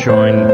join.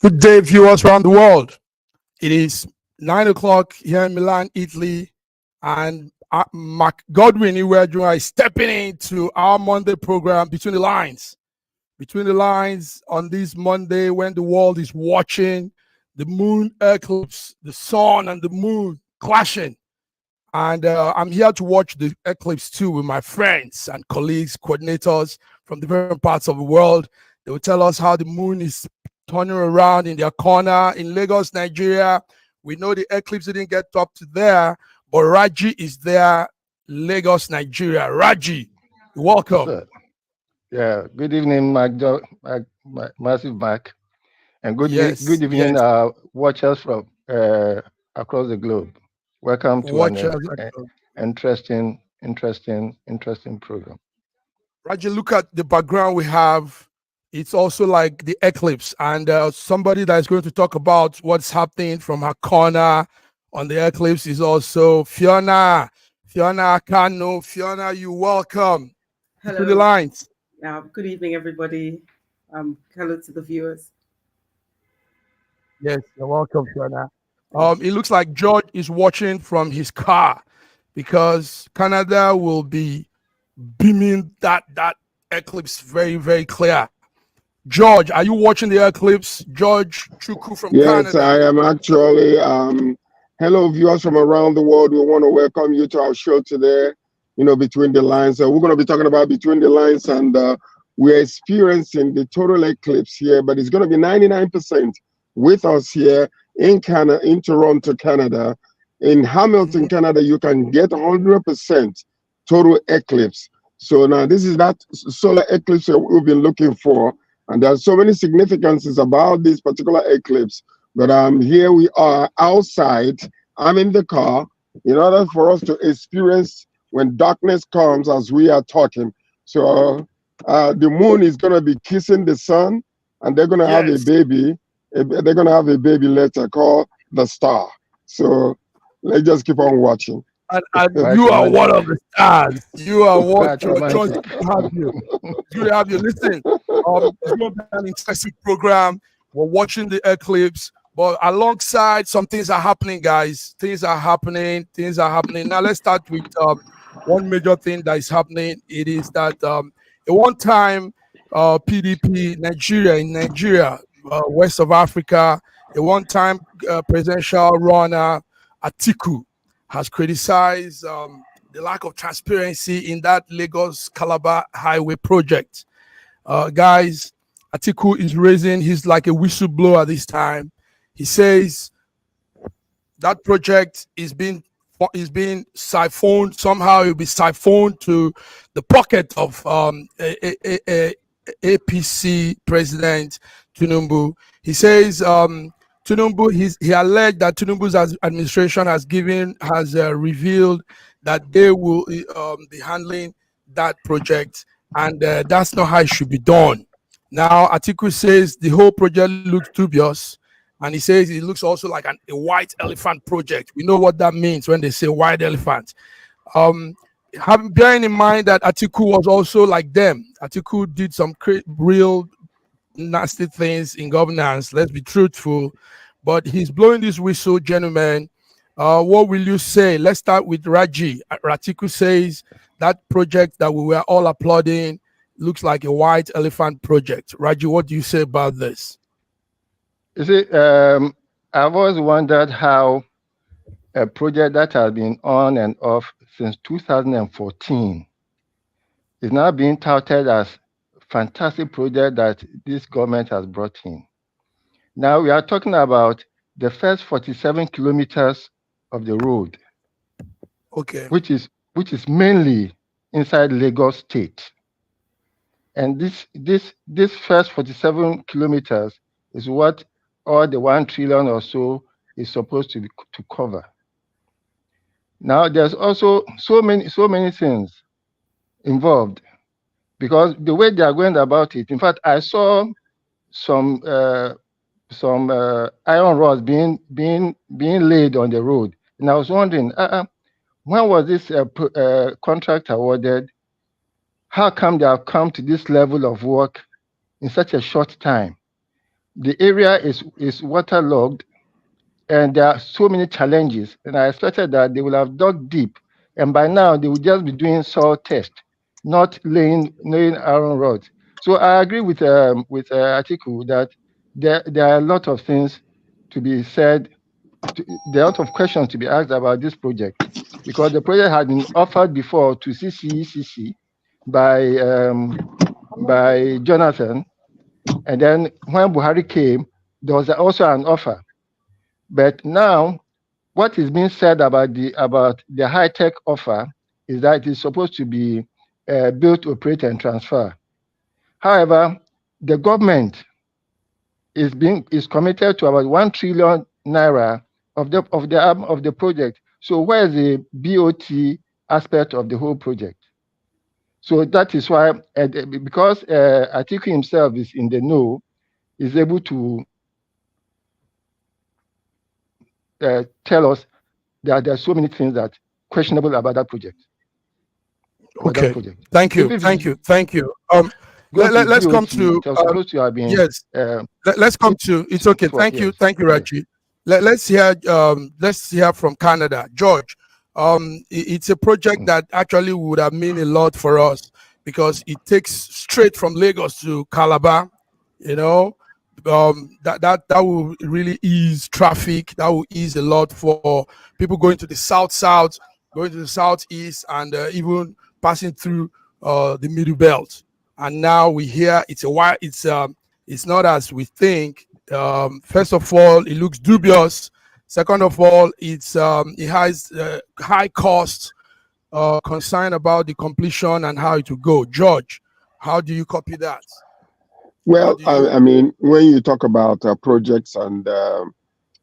Good day, viewers around the world. It is 9 o'clock here in Milan, Italy, and Mark Godwin Iweadua is stepping into our Monday program, Between the Lines. Between the Lines on this Monday when the world is watching the moon eclipse, the sun and the moon clashing. And I'm here to watch the eclipse too with my friends and colleagues, coordinators from different parts of the world. They will tell us how the moon is turning around in their corner in Lagos, Nigeria. We know the eclipse didn't get up to there, but Raji is there, Lagos, Nigeria. Raji, welcome. Yeah, good evening, Massive Mark, and good evening, watchers from across the globe. Welcome to an interesting program. Raji, look at the background we have. It's also like the eclipse, and somebody that is going to talk about what's happening from her corner on the eclipse is also Fiona Akano. Fiona, you welcome. Hello. To the lines. Good evening, everybody. Hello to the viewers. Yes, you're welcome, Fiona. It looks like George is watching from his car because Canada will be beaming that eclipse very, very clear. George, are you watching the eclipse? George Chuku from Canada. Yes, I am actually. Hello, viewers from around the world. We want to welcome you to our show today, Between the Lines. We're going to be talking about Between the Lines, and we're experiencing the total eclipse here, but it's going to be 99% with us here in Canada, in Toronto, Canada. In Hamilton, Canada, you can get 100% total eclipse. So now this is that solar eclipse that we've been looking for. And there's so many significances about this particular eclipse. But here we are outside. I'm in the car in order for us to experience when darkness comes as we are talking. So the moon is going to be kissing the sun, and they're going to have a baby. They're going to have a baby later called the star. So let's just keep on watching. And you are one of the stars. You are what George have you. Good to have you. Listen, it's going to be an interesting program. We're watching the eclipse, but alongside some things are happening, guys. Things are happening. Now let's start with one major thing that is happening. It is that at one time, PDP Nigeria, west of Africa, a one-time presidential runner, Atiku, has criticized the lack of transparency in that Lagos-Calabar highway project. Guys, Atiku is raising, he's like a whistleblower this time. He says that project is being siphoned, somehow it will be siphoned to the pocket of APC President Tinubu. He says Tinubu, he alleged that Tinubu's administration has revealed that they will be handling that project, and that's not how it should be done. Now, Atiku says the whole project looks dubious, and he says it looks also like a white elephant project. We know what that means when they say white elephant. Bearing in mind that Atiku was also like them. Atiku did some real nasty things in governance, let's be truthful, but he's blowing this whistle, gentlemen. What will you say? Let's start with Raji. Atiku says that project that we were all applauding looks like a white elephant project. Raji, what do you say about this? You see, I've always wondered how a project that has been on and off since 2014 is now being touted as fantastic project that this government has brought in. Now we are talking about the first 47 kilometers of the road Okay. which is mainly inside Lagos State. And this first 47 kilometers is what all the 1 trillion or so is supposed to cover. Now there's also so many things involved, because the way they are going about it. In fact, I saw some iron rods being laid on the road, and I was wondering, when was this contract awarded? How come they have come to this level of work in such a short time? The area is waterlogged, and there are so many challenges. And I expected that they will have dug deep, and by now they will just be doing soil test, not laying iron rods. So I agree with Atiku that there are a lot of things to be said. There are a lot of questions to be asked about this project, because the project had been offered before to CCECC by Jonathan, and then when Buhari came, there was also an offer. But now, what is being said about the high-tech offer is that it is supposed to be built, operate, and transfer. However, the government is committed to about 1 trillion naira of the project. So where is the BOT aspect of the whole project? So that is why, because Atiku himself is in the know, is able to tell us that there are so many things that questionable about that project. Okay. Thank you. Let's come to. Supposed to have been, yes. Let's come to. It's okay. Thank you, Raji. Let's hear from Canada, George. It's a project that actually would have meant a lot for us, because it takes straight from Lagos to Calabar. You know, that will really ease traffic. That will ease a lot for people going to the south, going to the southeast, and even passing through the middle belt. And now we hear it's not as we think. First of all, it looks dubious. Second of all, it has high cost, concern about the completion and how it will go. George, how do you copy that? Well, I mean, when you talk about projects and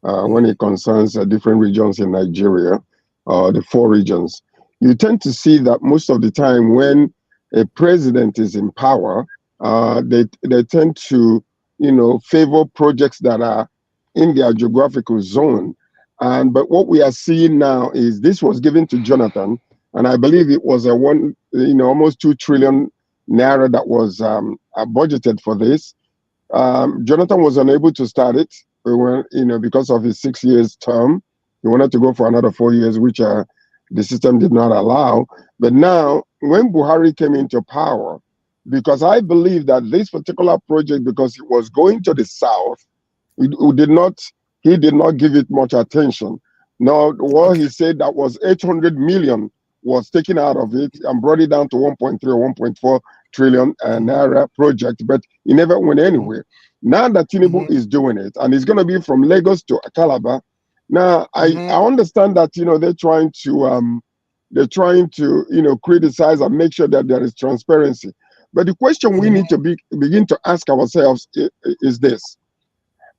when it concerns different regions in Nigeria, the 4 regions, you tend to see that most of the time when a president is in power, they tend to, favor projects that are in their geographical zone. But what we are seeing now is this was given to Jonathan, and I believe it was almost 2 trillion naira that was budgeted for this. Jonathan was unable to start it, because of his 6 years term. He wanted to go for another 4 years, which the system did not allow. But now, when Buhari came into power, because I believe that this particular project, because it was going to the south, he did not give it much attention. Now, what he said that was 800 million was taken out of it and brought it down to 1.3 or 1.4 trillion naira project, but it never went anywhere. Now that Tinubu is doing it, and it's going to be from Lagos to Calabar. Now, I understand that they're trying to criticize and make sure that there is transparency. But the question we need to begin to ask ourselves is this: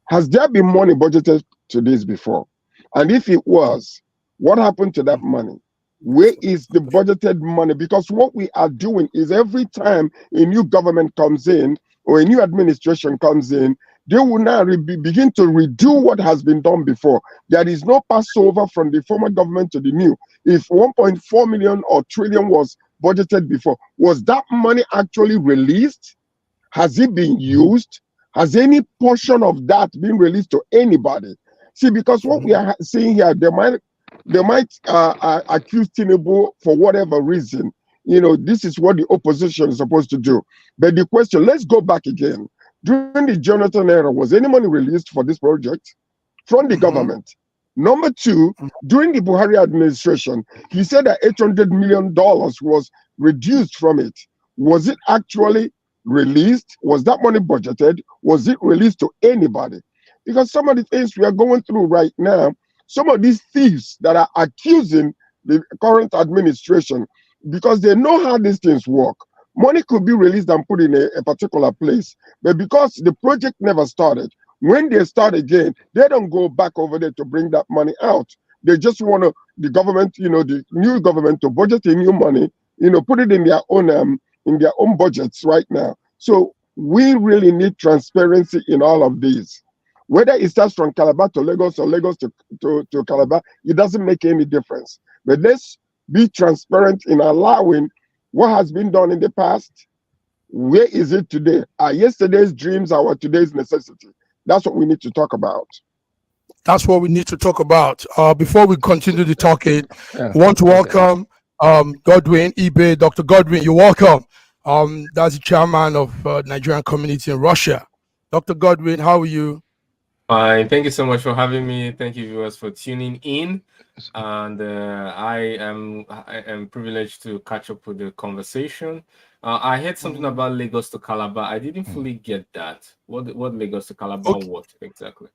has there been money budgeted to this before? And if it was, what happened to that money? Where is the budgeted money? Because what we are doing is every time a new government comes in or a new administration comes in, they will now begin to redo what has been done before. There is no passover from the former government to the new. If 1.4 million or trillion was budgeted before, was that money actually released? Has it been used? Has any portion of that been released to anybody? See, because what we are seeing here, they might accuse Tinubu for whatever reason. This is what the opposition is supposed to do. But the question, let's go back again. During the Jonathan era, was any money released for this project from the government? Number 2, during the Buhari administration, he said that $800 million was reduced from it. Was it actually released? Was that money budgeted? Was it released to anybody? Because some of the things we are going through right now, some of these thieves that are accusing the current administration, because they know how these things work. Money could be released and put in a particular place, but because the project never started, when they start again, they don't go back over there to bring that money out. They just want the government, the new government, to budget the new money, put it in their own budgets right now. So we really need transparency in all of these. Whether it starts from Calabar to Lagos or Lagos to Calabar, it doesn't make any difference. But let's be transparent in allowing what has been done in the past. Where is it today? Are yesterday's dreams our today's necessity? That's what we need to talk about. That's what we need to talk about. Before we continue the talking, I want to welcome Godwin Ibe. Dr. Godwin, you're welcome. That's the chairman of Nigerian community in Russia. Dr. Godwin, how are you? Fine. Thank you so much for having me. Thank you, viewers, for tuning in. And I am privileged to catch up with the conversation. I heard something about Lagos to Calabar. I didn't fully get that. What Lagos to Calabar? Okay. What exactly?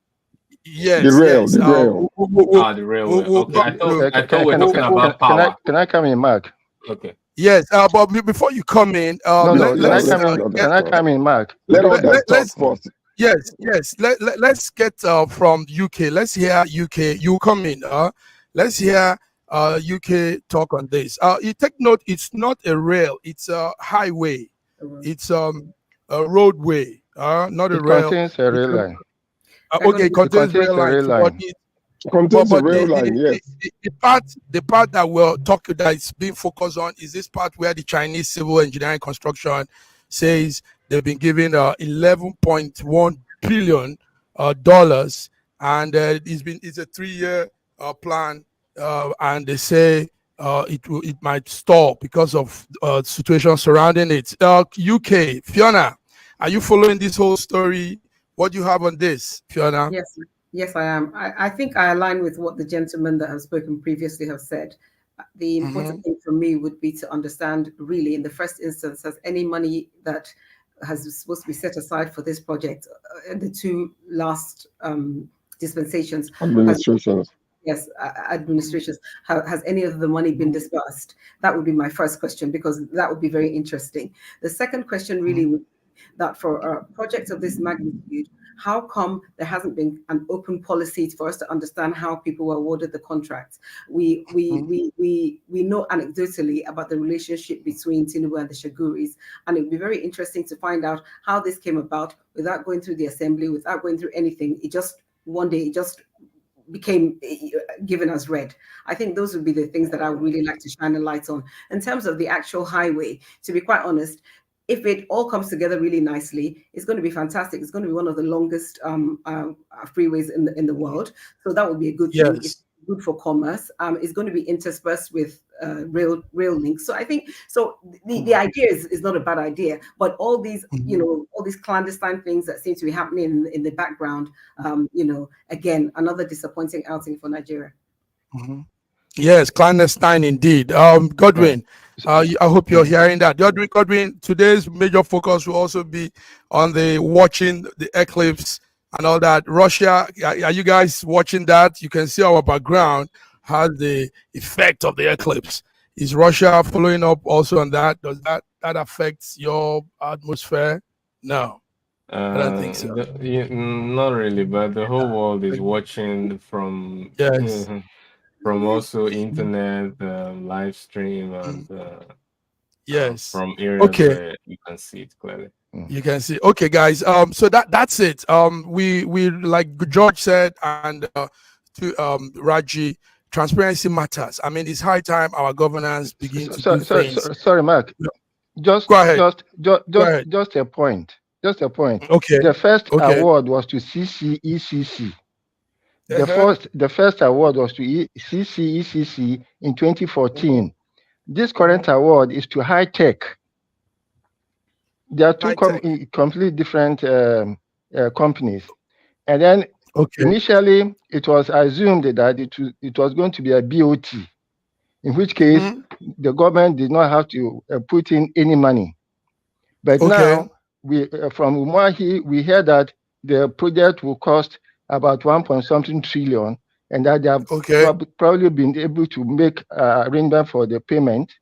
Yes, the rail. The railway. Okay, I thought we were talking about power. Can I come in, Mark? Okay. Yes, but before you come in, can I come in, Mark? Let's first. Yes. Let's get from UK. Let's hear UK. You come in. Let's hear UK talk on this. You take note. It's not a rail. It's a highway. It's a roadway. Not a rail. It contains a rail line. Okay, it contains rail line. Contains a rail line. Yes. The part that we're talking that is being focused on is this part where the Chinese civil engineering construction says they've been given $11.1 billion dollars, and it's a 3-year plan, and they say it might stall because of situation surrounding it. UK, Fiona, are you following this whole story? What do you have on this, Fiona? Yes, I am. I think I align with what the gentlemen that have spoken previously have said. The important thing for me would be to understand, really, in the first instance, has any money that has supposed to be set aside for this project, the two last administrations, has any of the money been disbursed? That would be my first question, because that would be very interesting. The second question really would be that for a project of this magnitude, how come there hasn't been an open policy for us to understand how people were awarded the contracts? We know anecdotally about the relationship between Tinubu and the Shaguris, and it would be very interesting to find out how this came about without going through the assembly, without going through anything. It just one day it just became given as read. I think those would be the things that I would really like to shine a light on. In terms of the actual highway, to be quite honest, if it all comes together really nicely, it's going to be fantastic. It's going to be one of the longest freeways in the world. So that would be a good thing. It's good for commerce. It's going to be interspersed with rail links. So I think the idea is not a bad idea, but all these all these clandestine things that seem to be happening in the background, again, another disappointing outing for Nigeria. Yes, clandestine indeed. Godwin, I hope you're hearing that. Godwin, today's major focus will also be on the watching the eclipse and all that. Russia, are you guys watching that? You can see our background has the effect of the eclipse. Is Russia following up also on that? Does that affect your atmosphere? No. I don't think so. Not really, but the whole world is watching from from also internet, live stream, and from areas where you can see it clearly. You can see. Okay, guys. So that's it. We like George said, and to Raji, transparency matters. I mean, it's high time our governance begin to do things. Sorry, Mark. Just go ahead. Just a point. Okay. The first award was to CCECC. The first award was to CCECC in 2014. This current award is to high tech. There are two completely different companies. And then initially it was assumed that it was going to be a BOT, in which case the government did not have to put in any money. But now from Umahi, we hear that the project will cost about 1.something trillion, and that they have probably been able to make arrangement for the payment.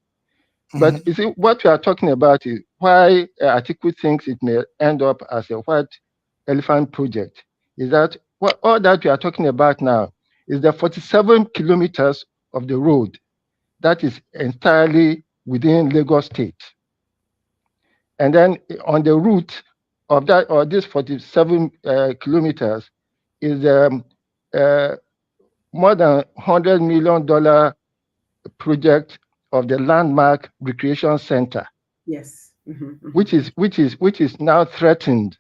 But you see, what we are talking about is why Atiku thinks it may end up as a white elephant project. Is that all that we are talking about now is the 47 kilometers of the road that is entirely within Lagos State. And then on the route of that, or this 47 kilometers, is more than $100 million project of the landmark recreation center. Yes. Which is now threatened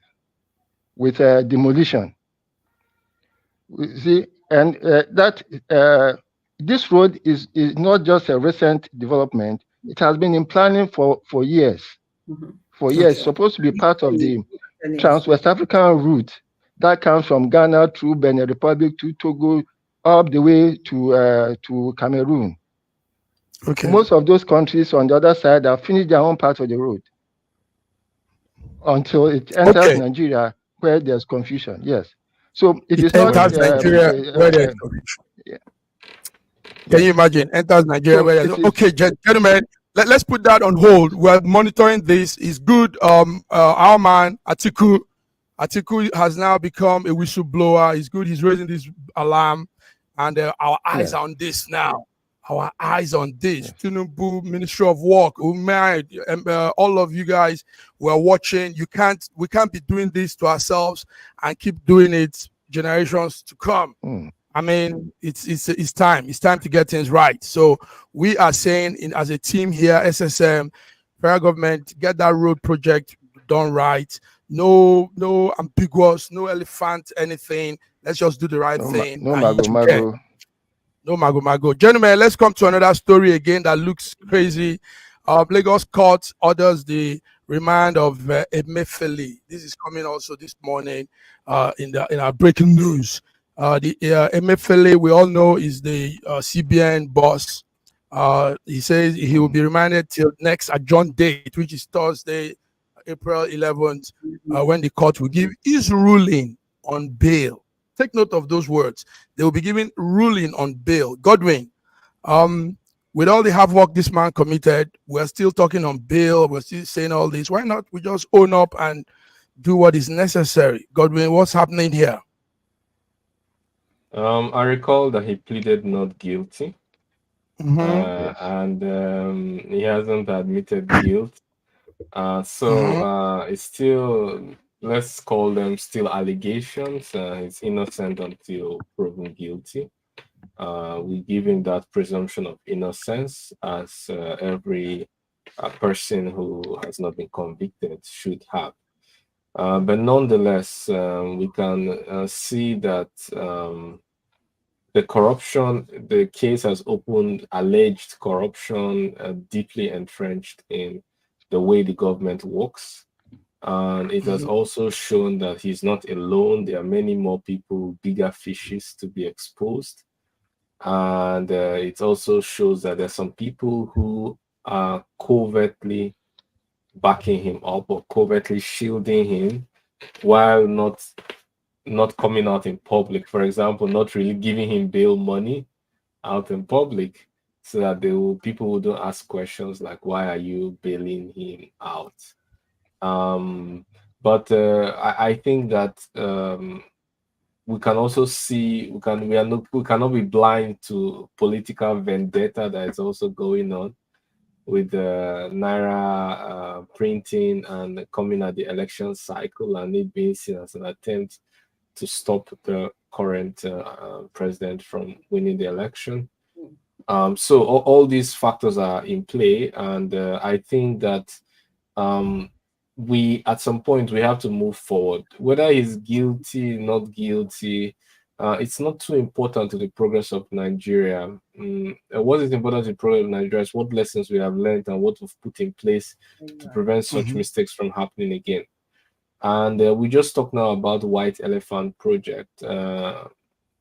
with demolition. You see, and that this road is not just a recent development. It has been in planning for years. For years, supposed to be part of the Trans-West African route that comes from Ghana through Benin Republic to Togo, up the way to Cameroon. Most of those countries on the other side have finished their own part of the road until it enters Nigeria, where there's confusion. Yes. So it is not Nigeria where there's confusion. Yeah. Can you imagine? Enters Nigeria where there's okay, gentlemen. Let's put that on hold. We're monitoring this. It's good. Our man Atiku has now become a whistleblower. It's good. He's raising this alarm, and our eyes are on this now. Our eyes on this. Tinubu, Ministry of Work, all of you guys were watching. We can't be doing this to ourselves and keep doing it generations to come. I mean, it's time. It's time to get things right. So we are saying, as a team here, SSM, federal government, get that road project done right. No ambiguous, no elephant, anything. Let's just do the right thing. No mago. No mago. Gentlemen, let's come to another story again that looks crazy. Lagos court orders the remand of Emefiele. This is coming also this morning in our breaking news. The Emefiele, we all know, is the CBN boss. He says he will be remanded till next adjourned date, which is Thursday, April 11th, when the court will give his ruling on bail. Take note of those words. They will be giving ruling on bail. Godwin, with all the hard work this man committed, we're still talking on bail. We're still saying all this. Why not we just own up and do what is necessary? Godwin, what's happening here? I recall that he pleaded not guilty, and he hasn't admitted guilt. It's still, let's call them still allegations. He's innocent until proven guilty. We give him that presumption of innocence, as every person who has not been convicted should have. But nonetheless, we can see that the case has opened alleged corruption deeply entrenched in the way the government works. And it has also shown that he's not alone. There are many more people, bigger fishes to be exposed. And it also shows that there's some people who are covertly backing him up or covertly shielding him while not coming out in public. For example, not really giving him bail money out in public, so that people will don't ask questions like, why are you bailing him out? But I think that we can also see we cannot be blind to political vendetta that is also going on with the Naira printing and coming at the election cycle, and it being seen as an attempt to stop the current president from winning the election. So all these factors are in play, and I think that at some point we have to move forward. Whether he's guilty, not guilty, it's not too important to the progress of Nigeria. What is important to the progress of Nigeria is what lessons we have learned and what we've put in place to prevent such mistakes from happening again. And we just talked now about the White Elephant Project,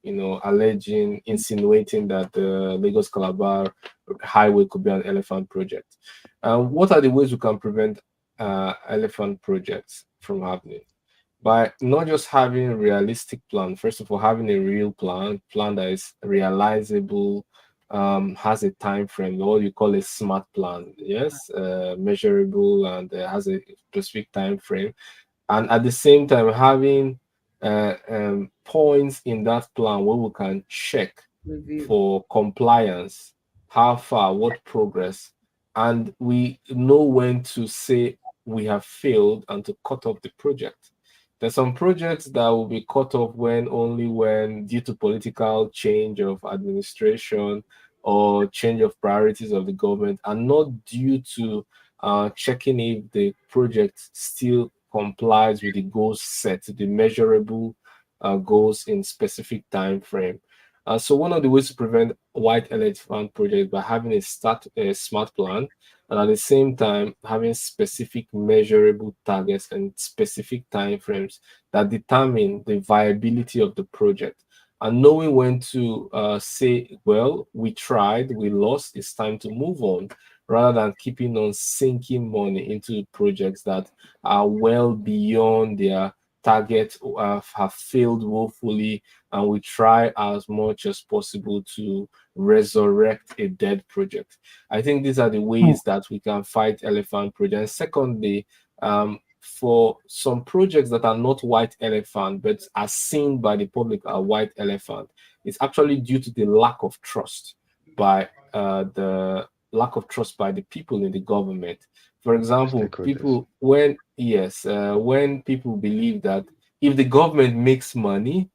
insinuating that the Lagos-Calabar highway could be an elephant project. What are the ways we can prevent elephant projects from happening? by not just having a realistic plan, first of all, having a real plan that is realizable, has a time frame, what you call a smart plan, yes, measurable, and has a specific time frame, and at the same time having points in that plan where we can check Review. for compliance, how far, what progress, and we know when to say we have failed and to cut off the project. There's some projects that will be cut off when only when due to political change of administration or change of priorities of the government, and not due to checking if the project still complies with the goals set, the measurable goals in specific time frame. So one of the ways to prevent white elephant projects by having a smart plan, and at the same time having specific measurable targets and specific time frames that determine the viability of the project, and knowing when to say, well, we tried, we lost, it's time to move on, rather than keeping on sinking money into projects that are well beyond their target, have failed woefully, and we try as much as possible to resurrect a dead project. I think these are the ways that we can fight elephant projects. Secondly, for some projects that are not white elephant but are seen by the public are white elephant, it's actually due to the lack of trust by the people in the government. For example, people when people believe that if the government makes money,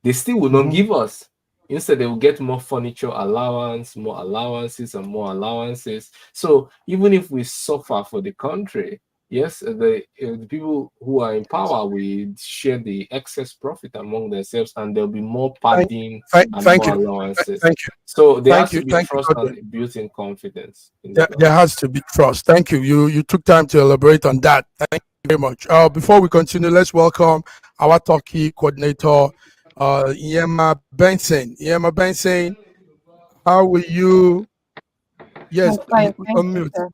they still will not give us. Instead, they will get more furniture allowance, more allowances, and more allowances. So even if we suffer for the country, yes, the people who are in power will share the excess profit among themselves, and there'll be more padding and Thank more you. Allowances. Thank you. So there Thank has you. to be Thank you, trust Godwin. and built-in confidence in the There government. has to be trust. Thank you. You took time to elaborate on that. Thank you very much. Before we continue, let's welcome our Turkey coordinator, Yema Benson. Yema Benson, how will you? Yes, I'm fine, thank you, unmute. sir.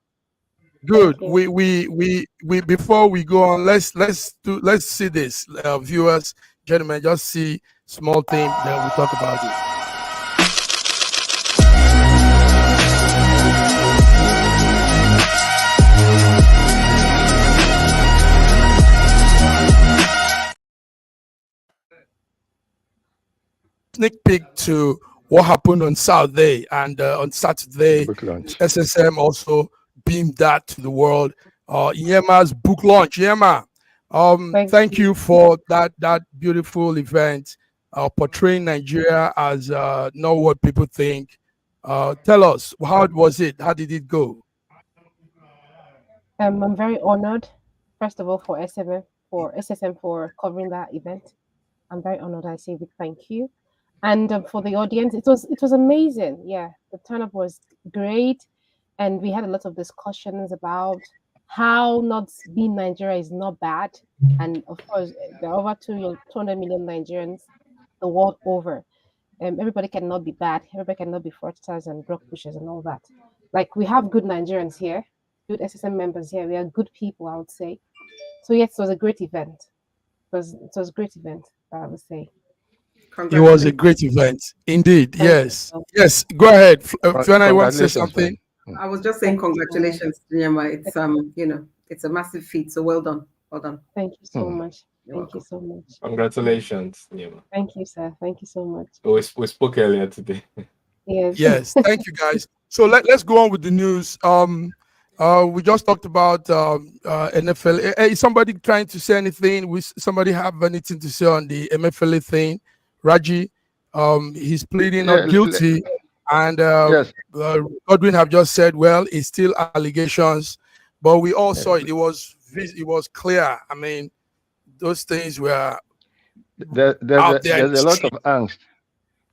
Good. Thank you. We before we go on, let's see this, viewers, gentlemen. Just see small thing, then we talk about it. Sneak peek to what happened on Saturday, and on Saturday, SSM also beamed that to the world. Yema's book launch. Yema, thank you for that beautiful event, portraying Nigeria as not what people think. Tell us, how was it? How did it go? I'm very honored, first of all, for SSM for covering that event. I'm very honored. I say a big thank you, and for the audience, it was amazing. Yeah, the turn-up was great, and we had a lot of discussions about how not being Nigeria is not bad, and of course there are over 200 million Nigerians the world over. Everybody cannot be bad. Everybody cannot be fraudsters and drug pushers and all that. Like, we have good Nigerians here, good SSM members here. We are good people, I would say. So yes, it was a great event. It was a great event, I would say. It was a great event, indeed. Thank yes, you. yes. Go ahead, Fiona. You want to say something? I was just saying Thank you so much. congratulations, Nyama. It's it's a massive feat. So well done. Well done. Thank you so much. You're Thank you welcome. so much. Congratulations, Nima. Thank you, sir. Thank you so much. We spoke earlier today. Yes. Thank you, guys. So let's go on with the news. We just talked about NFL. Is somebody trying to say anything? Somebody have anything to say on the Emefiele thing? Raji, he's pleading not guilty, and yes. Godwin have just said, well, it's still allegations, but we all saw it. It was clear. I mean, those things were there's a lot of angst.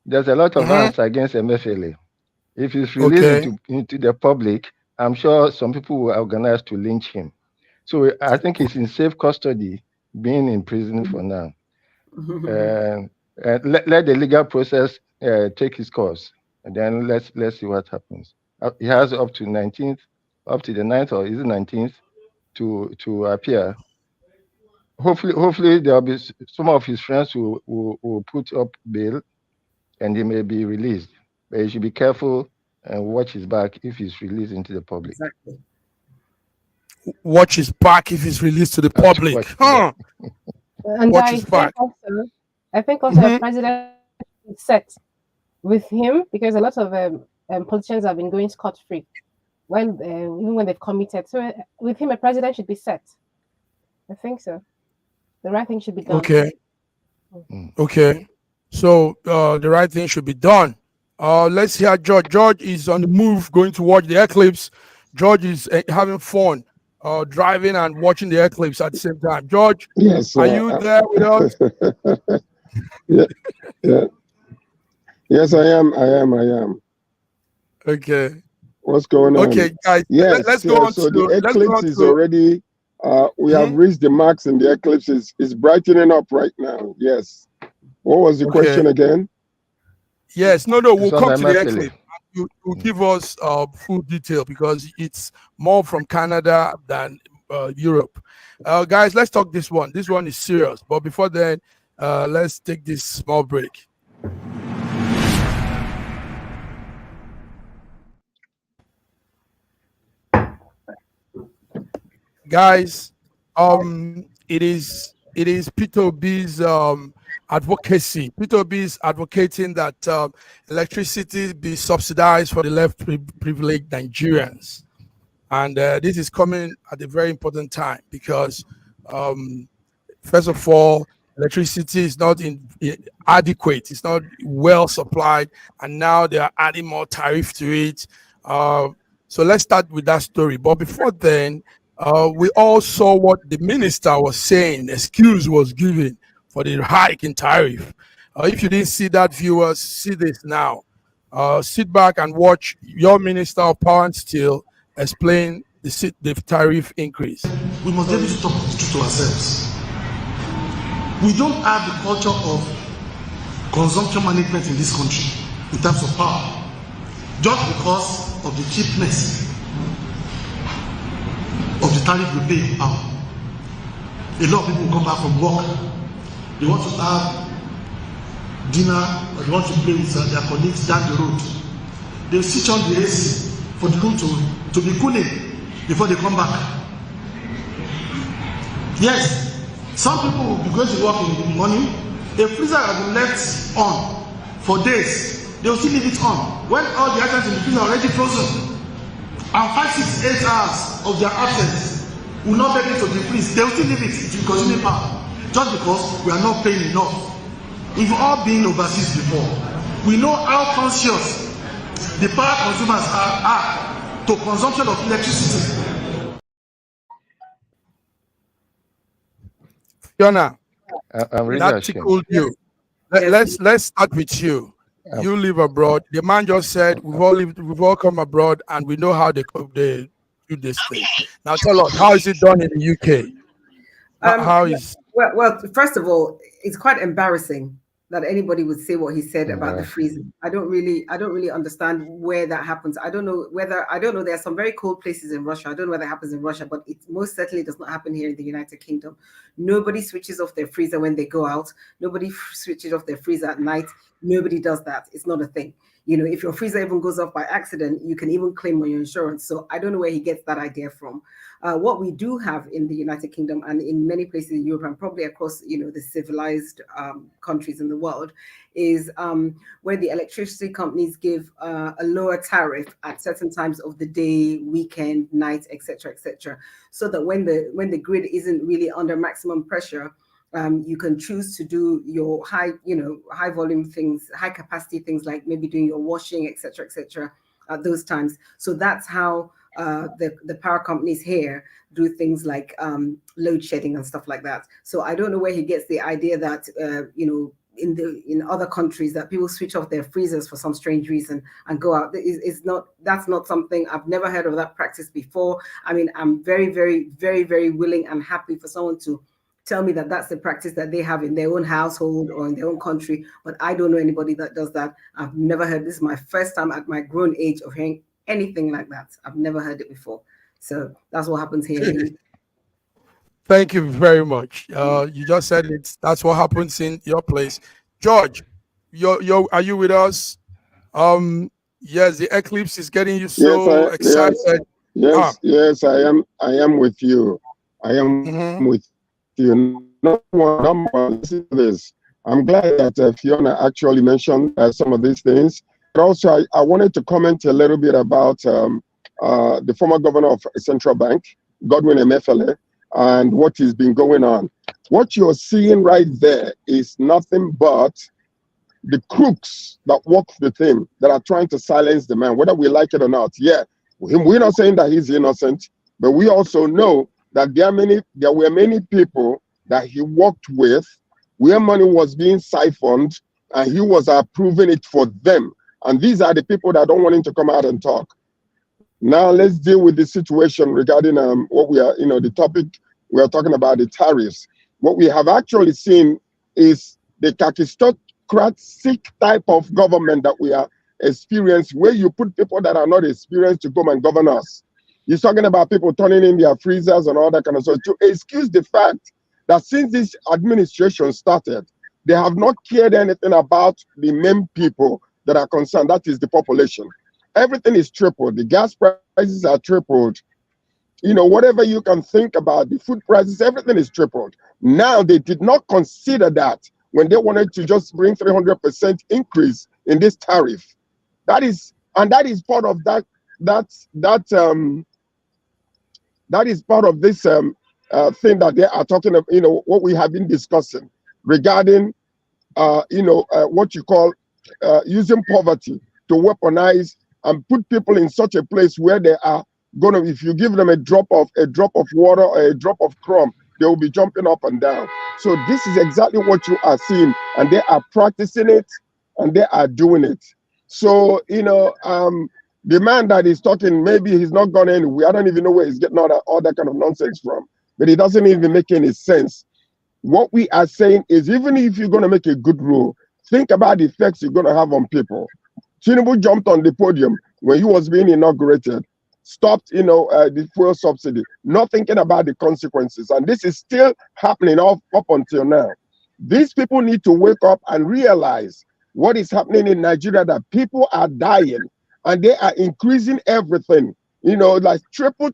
There's a lot of angst against Emefiele. If he's released into the public, I'm sure some people will organize to lynch him. So I think he's in safe custody, being in prison for now. Let the legal process take its course, and then let's see what happens. He has up to the 9th, or is it 19th, to appear. hopefully there'll be some of his friends who will put up bail, and he may be released. But he should be careful and watch his back if he's released into the public. Exactly. Watch his back if he's released to the public. And watch his back. I think also the president is set with him, because a lot of politicians have been going scot-free when even when they've committed. So with him, a president should be set. I think so. The right thing should be done. Okay. So the right thing should be done. Let's hear George. George is on the move, going to watch the eclipse. George is having fun, driving and watching the eclipse at the same time. George, yes, are you there with us? yeah. Yes, I am. Okay. What's going on? Okay, guys. Yes, let's go on. So the eclipse is already. We have reached the max, and the eclipse is brightening up right now. Yes. What was the question again? Yes. No. We'll come to the eclipse. You give us full detail, because it's more from Canada than Europe. Guys, let's talk this one. This one is serious. But before then, let's take this small break. Guys, it is Peter Obi's advocacy. Peter Obi is advocating that electricity be subsidized for the left privileged Nigerians, and this is coming at a very important time, because first of all, electricity is not adequate. It's not well supplied, and now they are adding more tariff to it. So let's start with that story. But before then, we all saw what the minister was saying. Excuse was given for the hike in tariff. If you didn't see that, viewers, see this now. Sit back and watch your Minister of Power and Steel explain the tariff increase. We must be able to talk the truth to ourselves. We don't have the culture of consumption management in this country in terms of power, just because of the cheapness of the tariff we pay out. A lot of people come back from work, they want to have dinner, or they want to play with their colleagues down the road. They switch on the AC for the room to be cooling before they come back. Yes, some people will be going to work in the morning. A freezer has been left on for days. They will still leave it on when all the items in the freezer are already frozen. And 5, 6, 8 hours of their absence will not make it to the freeze. They will still leave it to consuming power, just because we are not paying enough. We've all been overseas before. We know how conscious the power consumers are to consumption of electricity. Fiona, really that tickled you. Let's start with you. You live abroad. The man just said we've all come abroad, and we know how they do this thing. Now tell us, how is it done in the UK? How is well, first of all, it's quite embarrassing that anybody would say what he said about the freezing. I don't really understand where that happens. I don't know. There are some very cold places in Russia. I don't know whether it happens in Russia, but it most certainly does not happen here in the United Kingdom. Nobody switches off their freezer when they go out. Nobody switches off their freezer at night. Nobody does that. It's not a thing. You know, if your freezer even goes off by accident, you can even claim on your insurance. So I don't know where he gets that idea from. What we do have in the United Kingdom and in many places in Europe and probably across, the civilized countries in the world is where the electricity companies give a lower tariff at certain times of the day, weekend, night, etc., so that when the grid isn't really under maximum pressure, you can choose to do your high volume things, high capacity things like maybe doing your washing, etc., at those times. So that's how the power companies here do things like load shedding and stuff like that. So I don't know where he gets the idea that in other countries that people switch off their freezers for some strange reason and go out. That's not something. I've never heard of that practice before. I mean, I'm very, very, very, very willing and happy for someone to tell me that that's the practice that they have in their own household or in their own country, but I don't know anybody that does that. I've never heard. This is my first time at my grown age of hearing anything like that. I've never heard it before. So that's what happens here. Thank you very much. You just said it. That's what happens in your place. George, are you with us? Yes, the eclipse is getting you so excited. Yes, I am with you. I am with you. Number one, listen to this. I'm glad that Fiona actually mentioned some of these things. But also, I wanted to comment a little bit about the former governor of Central Bank, Godwin Emefiele, and what has been going on. What you're seeing right there is nothing but the crooks that work with him that are trying to silence the man, whether we like it or not. Yeah, we're not saying that he's innocent, but we also know that there were many people that he worked with where money was being siphoned and he was approving it for them. And these are the people that don't want him to come out and talk. Now let's deal with the situation regarding what we are, the topic we are talking about, the tariffs. What we have actually seen is the kakistocratic type of government that we are experiencing, where you put people that are not experienced to come and govern us. He's talking about people turning in their freezers and all that kind of stuff to excuse the fact that since this administration started, they have not cared anything about the main people that are concerned. That is the population. Everything is tripled. The gas prices are tripled. Whatever you can think about, the food prices, everything is tripled. Now, they did not consider that when they wanted to just bring 300% increase in this tariff. That is part of that is part of this thing that they are talking about, what we have been discussing regarding, what you call using poverty to weaponize and put people in such a place where they are going to, if you give them a drop of water or a drop of crumb, they will be jumping up and down. So this is exactly what you are seeing, and they are practicing it and they are doing it. So, the man that is talking, maybe he's not gone anywhere. I don't even know where he's getting all that kind of nonsense from, but it doesn't even make any sense. What we are saying is, even if you're going to make a good rule, think about the effects you're going to have on people. Tinubu jumped on the podium when he was being inaugurated, stopped, the fuel subsidy, not thinking about the consequences. And this is still happening up until now. These people need to wake up and realize what is happening in Nigeria, that people are dying and they are increasing everything, like triple.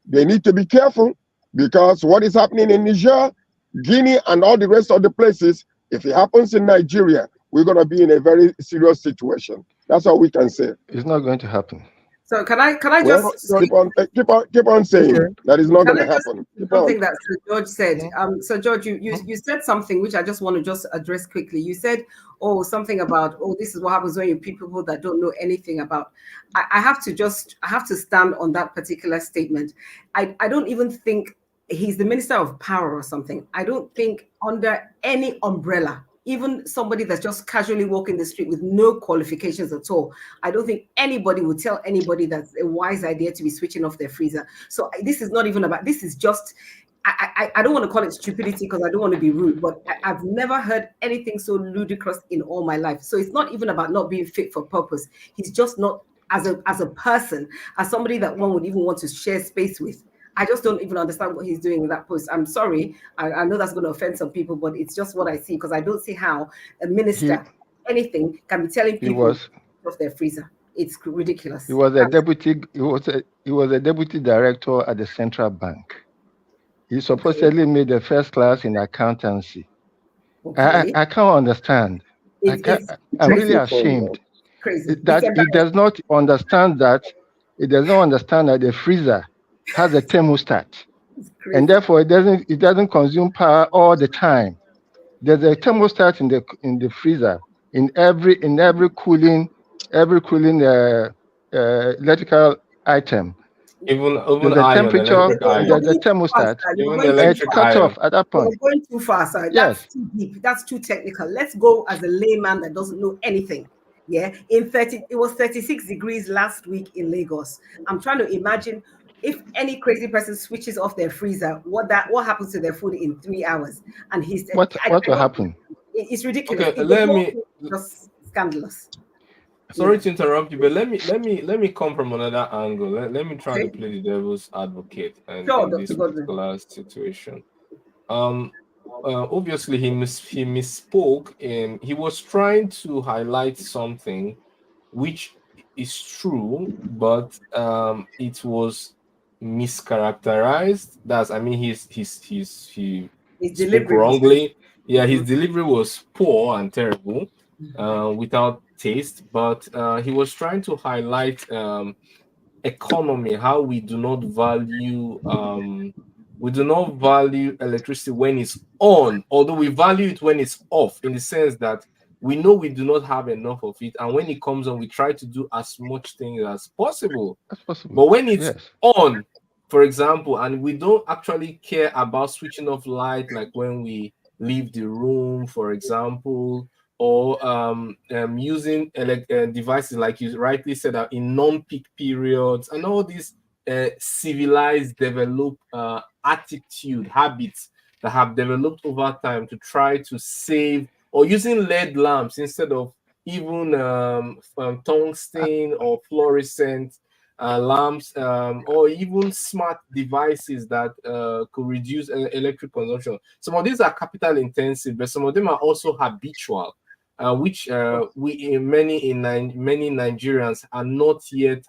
They need to be careful, because what is happening in Niger, Guinea, and all the rest of the places, if it happens in Nigeria, we're going to be in a very serious situation. That's all we can say. It's not going to happen. So can I just keep on saying that is not going to happen. Something that Sir George said. So George, you said something which I just want to just address quickly. You said, something about, this is what happens when you pick people that don't know anything about. I have to stand on that particular statement. I don't even think he's the minister of power or something. I don't think under any umbrella, even somebody that's just casually walking the street with no qualifications at all, I don't think anybody would tell anybody that's a wise idea to be switching off their freezer. So this is not even about, this is just, I don't want to call it stupidity because I don't want to be rude, but I've never heard anything so ludicrous in all my life. So it's not even about not being fit for purpose. He's just not, as a person, as somebody that one would even want to share space with. I just don't even understand what he's doing in that post. I'm sorry. I know that's going to offend some people, but it's just what I see, because I don't see how a minister, anything, can be telling people off their freezer. It's ridiculous. He was a deputy. He was a deputy director at the central bank. He supposedly made the first class in accountancy. Okay. I can't understand. I'm really ashamed. Crazy. That he does not understand that. He does not understand that the freezer has a thermostat, and therefore it doesn't consume power all the time. There's a thermostat in the freezer in every cooling electrical item. Even there's a temperature, there's a thermostat, and it cuts off at that point. You're going too far, sir. Yes. That's too deep. That's too technical. Let's go as a layman that doesn't know anything. Yeah, it was 36 degrees last week in Lagos. I'm trying to imagine if any crazy person switches off their freezer, what happens to their food in 3 hours? And what will happen? It's ridiculous. Okay, just scandalous. Sorry to interrupt you, but let me come from another angle. Let me try to play the devil's advocate and in this particular situation. Obviously he misspoke, and he was trying to highlight something which is true, but it was mischaracterized. That's, I mean, he spoke wrongly. Yeah, his delivery was poor and terrible, without taste. But he was trying to highlight economy, how we do not value electricity when it's on, although we value it when it's off, in the sense that we know we do not have enough of it, and when it comes on, we try to do as much things as possible. But when it's on, for example, and we don't actually care about switching off light, like when we leave the room, for example, or using devices, like you rightly said, in non-peak periods, and all these civilized, developed attitude, habits that have developed over time to try to save, or using LED lamps instead of even tungsten or fluorescent lamps, or even smart devices that could reduce electric consumption. Some of these are capital intensive, but some of them are also habitual, which many Nigerians are not yet.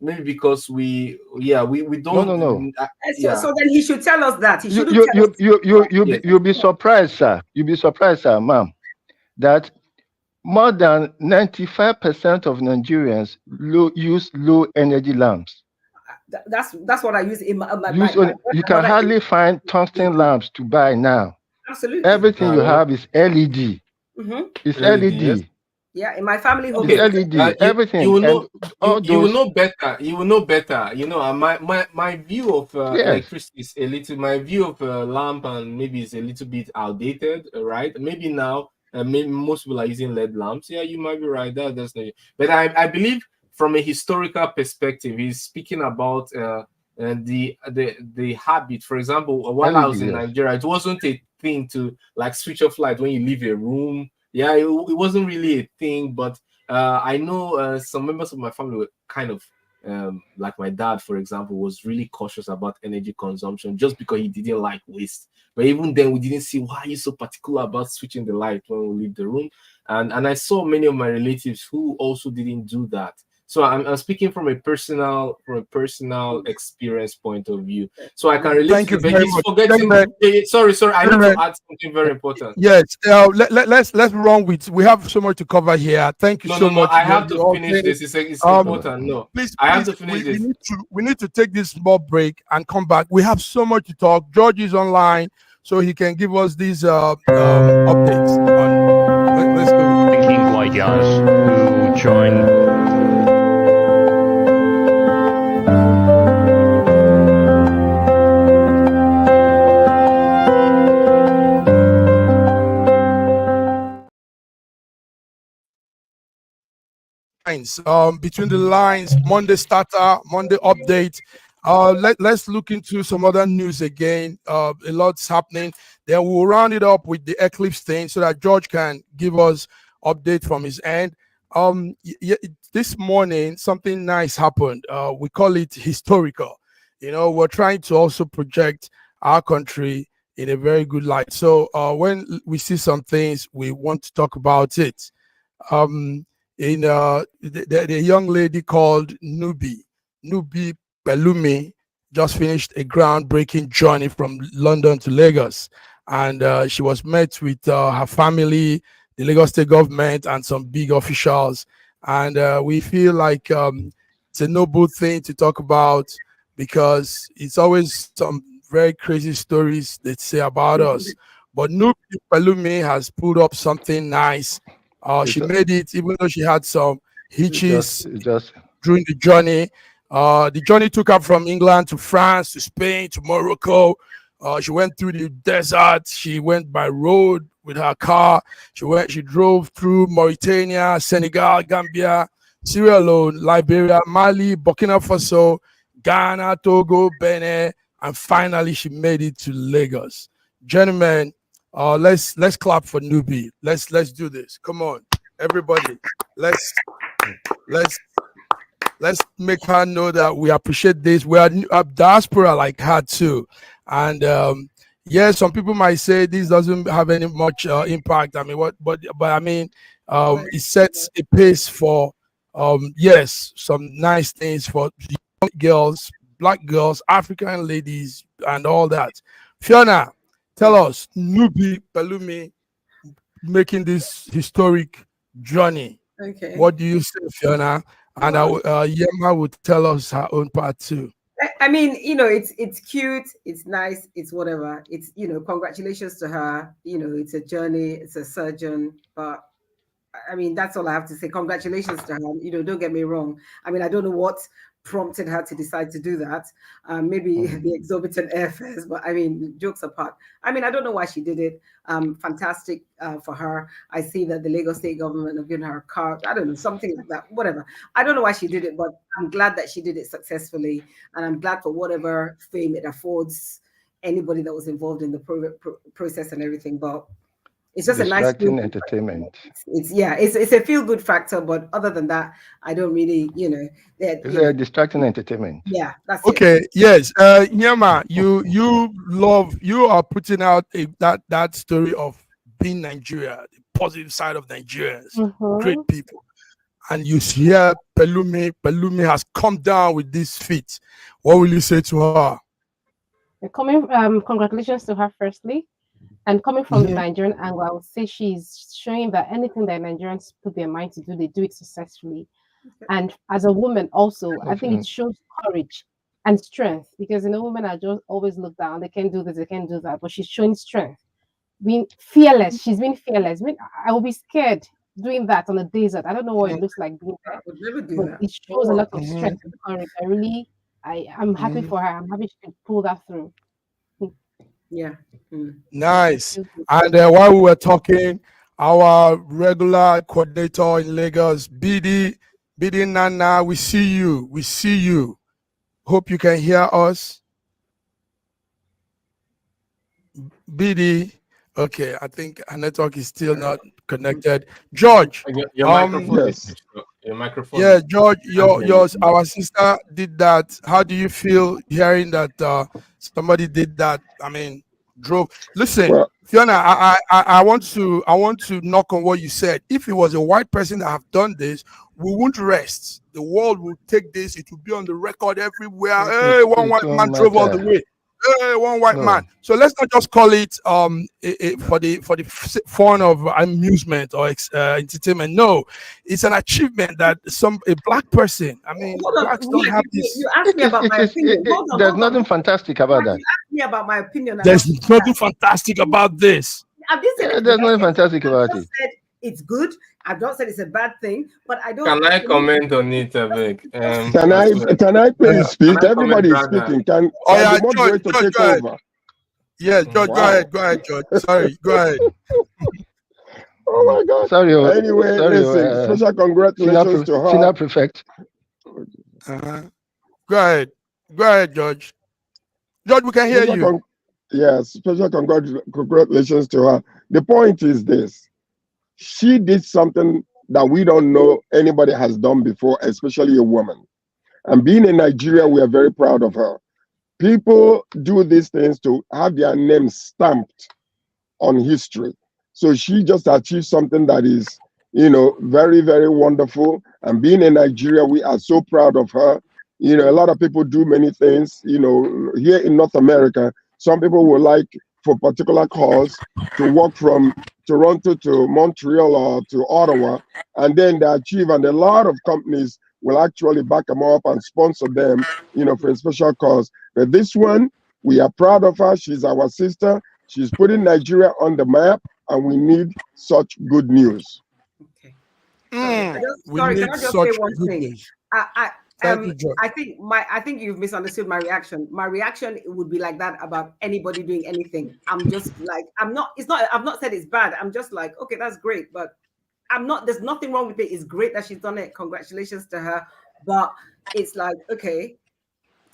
Maybe because we don't. No. So then he should tell us that. He shouldn't you'll be surprised, sir. You'll be surprised, sir, ma'am, that more than 95% of Nigerians use low energy lamps. That's what I use in my you can hardly find tungsten lamps to buy now. Absolutely. Everything you have is LED. It's LED. Yes. Yeah, in my family home. It's LED. Everything. You will know better. You will know better. You know, my view of electricity is a little. My view of lamp and maybe is a little bit outdated, right? Maybe now, maybe most people are using LED lamps. Yeah, you might be right. That's not. But I believe from a historical perspective, he's speaking about the habit. For example, while I was in Nigeria, it wasn't a thing to like switch off light when you leave a room. Yeah, it wasn't really a thing, but I know some members of my family were kind of like my dad, for example, was really cautious about energy consumption just because he didn't like waste. But even then, we didn't see why he's so particular about switching the light when we leave the room. And I saw many of my relatives who also didn't do that. So I'm speaking from a personal experience point of view. So I can relate. Thank you very much. Sorry. I need to add something very important. Yes. Let's run with. We have so much to cover here. Thank you so much. I have to finish this. It's important. No, please, I have to finish this. We need to take this small break and come back. We have so much to talk. George is online, so he can give us these updates. Let's go. Thanking Guayas who joined. Between the lines, Monday starter, Monday update. Let's look into some other news again. A lot's happening. Then we'll round it up with the Eclipse thing so that George can give us update from his end. This morning something nice happened. We call it historical. You know, we're trying to also project our country in a very good light. So when we see some things, we want to talk about it. The young lady called Nubi Pelumi just finished a groundbreaking journey from London to Lagos, and she was met with her family, the Lagos State government, and some big officials. And we feel like it's a noble thing to talk about because it's always some very crazy stories they say about us. But Nubi Pelumi has put up something nice. She made it, even though she had some hitches during the journey. The journey took her from England to France, to Spain, to Morocco. She went through the desert. She went by road with her car. She drove through Mauritania, Senegal, Gambia, Sierra Leone, Liberia, Mali, Burkina Faso, Ghana, Togo, Benin, and finally she made it to Lagos. Gentlemen, let's clap for Nubi. Let's do this. Come on, everybody. Let's Let's make her know that we appreciate this. We are a diaspora like her too, and yes, some people might say this doesn't have any much impact. I mean, but I mean, it sets a pace for yes, some nice things for young girls, black girls, African ladies, and all that. Fiona, tell us, Nubi Pelumi making this historic journey. Okay. What do you say, Fiona? And Yema would tell us her own part too. I mean, you know, it's cute, it's nice, it's whatever. It's, you know, congratulations to her. You know, it's a journey, it's a surgeon, but I mean, that's all I have to say. Congratulations to her. You know, don't get me wrong. I mean, I don't know what prompted her to decide to do that. Maybe the exorbitant airfares, but I mean, jokes apart. I mean, I don't know why she did it. Fantastic for her. I see that the Lagos state government have given her a car. I don't know, something like that, whatever. I don't know why she did it, but I'm glad that she did it successfully. And I'm glad for whatever fame it affords anybody that was involved in the process and everything. But it's just a nice entertainment. It's a feel good factor, but other than that, I don't really, you know, it's a distracting entertainment. Yeah, that's okay. It. Yes, Nyama, you are putting out that story of being Nigeria, the positive side of Nigerians, great people, and you hear Pelumi has come down with this feat. What will you say to her? Congratulations to her, firstly. And coming from the Nigerian angle, I would say she's showing that anything that Nigerians put their mind to do, they do it successfully. And as a woman also, I think it shows courage and strength, because, you know, women are just always looked down. They can't do this, they can't do that. But she's showing strength, being fearless. She's been fearless. I will be scared doing that on a desert. I don't know what it looks like being there. I would never do but that. It shows a lot of strength and courage. I'm happy for her. I'm happy she can pull that through. Yeah. Nice. And while we were talking, our regular coordinator in Lagos, BD Nana, we see you. Hope you can hear us. BD, okay, I think our network is still not connected. George, your microphone. Yes. Your microphone. Yeah, George, our sister did that. How do you feel hearing that somebody did that? I mean, drove. Listen, well, Fiona, I want to knock on what you said. If it was a white person that have done this, we won't rest. The world will take this. It will be on the record everywhere. Hey, one white man drove all the way. Hey, one white man. So let's not just call it for the fun of amusement or entertainment. No, it's an achievement that a black person. I mean, blacks don't have this. You asked me about my opinion. There's nothing fantastic about that. You asked me about my opinion. There's nothing fantastic about this. There's nothing fantastic about it. It's good. I've not said it's a bad thing, but I don't. Can I comment on it, Vic? Can I please speak? Everybody is speaking. Can George, take over? Yeah, George, go ahead, George. Sorry, go ahead. Oh my God. Sorry. Anyway, listen. Special congratulations to her. Senior prefect. Go ahead, George. George, we can hear you. Yes, special congratulations to her. The point is this. She did something that we don't know anybody has done before, especially a woman. And being in Nigeria, we are very proud of her. People do these things to have their names stamped on history. So she just achieved something that is, very, very wonderful. And being in Nigeria, we are so proud of her. A lot of people do many things, here in North America. Some people would like for particular cause to walk from Toronto to Montreal or to Ottawa, and then they achieve, and a lot of companies will actually back them up and sponsor them, for a special cause. But this one, we are proud of her. She's our sister. She's putting Nigeria on the map, and we need such good news. Okay. Sorry, can I just say one thing? I think you've misunderstood my reaction. My reaction would be like that about anybody doing anything. I'm just like, I've not said it's bad. I'm just like, okay, that's great, but there's nothing wrong with it. It's great that she's done it. Congratulations to her. But it's like, okay,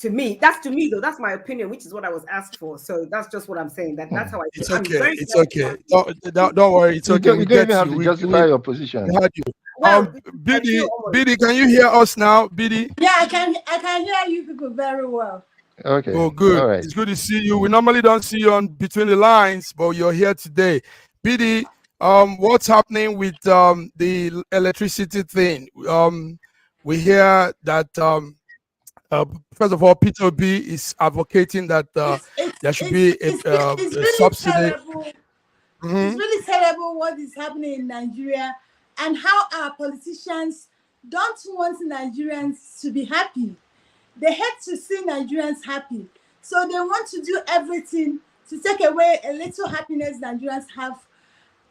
that's though. That's my opinion, which is what I was asked for. So that's just what I'm saying. That's how I feel. It's okay. Don't worry. It's okay. You don't even have to justify your position. Well, Biddy, can you hear us now, Biddy? Yeah, I can hear you people very well. Okay. Oh, good. All right. It's good to see you. We normally don't see you on Between the Lines, but you're here today. Biddy, what's happening with the electricity thing? We hear that first of all, P2B is advocating that there should be a really subsidy. Terrible. It's really terrible what is happening in Nigeria and how our politicians don't want Nigerians to be happy. They hate to see Nigerians happy. So they want to do everything to take away a little happiness Nigerians have.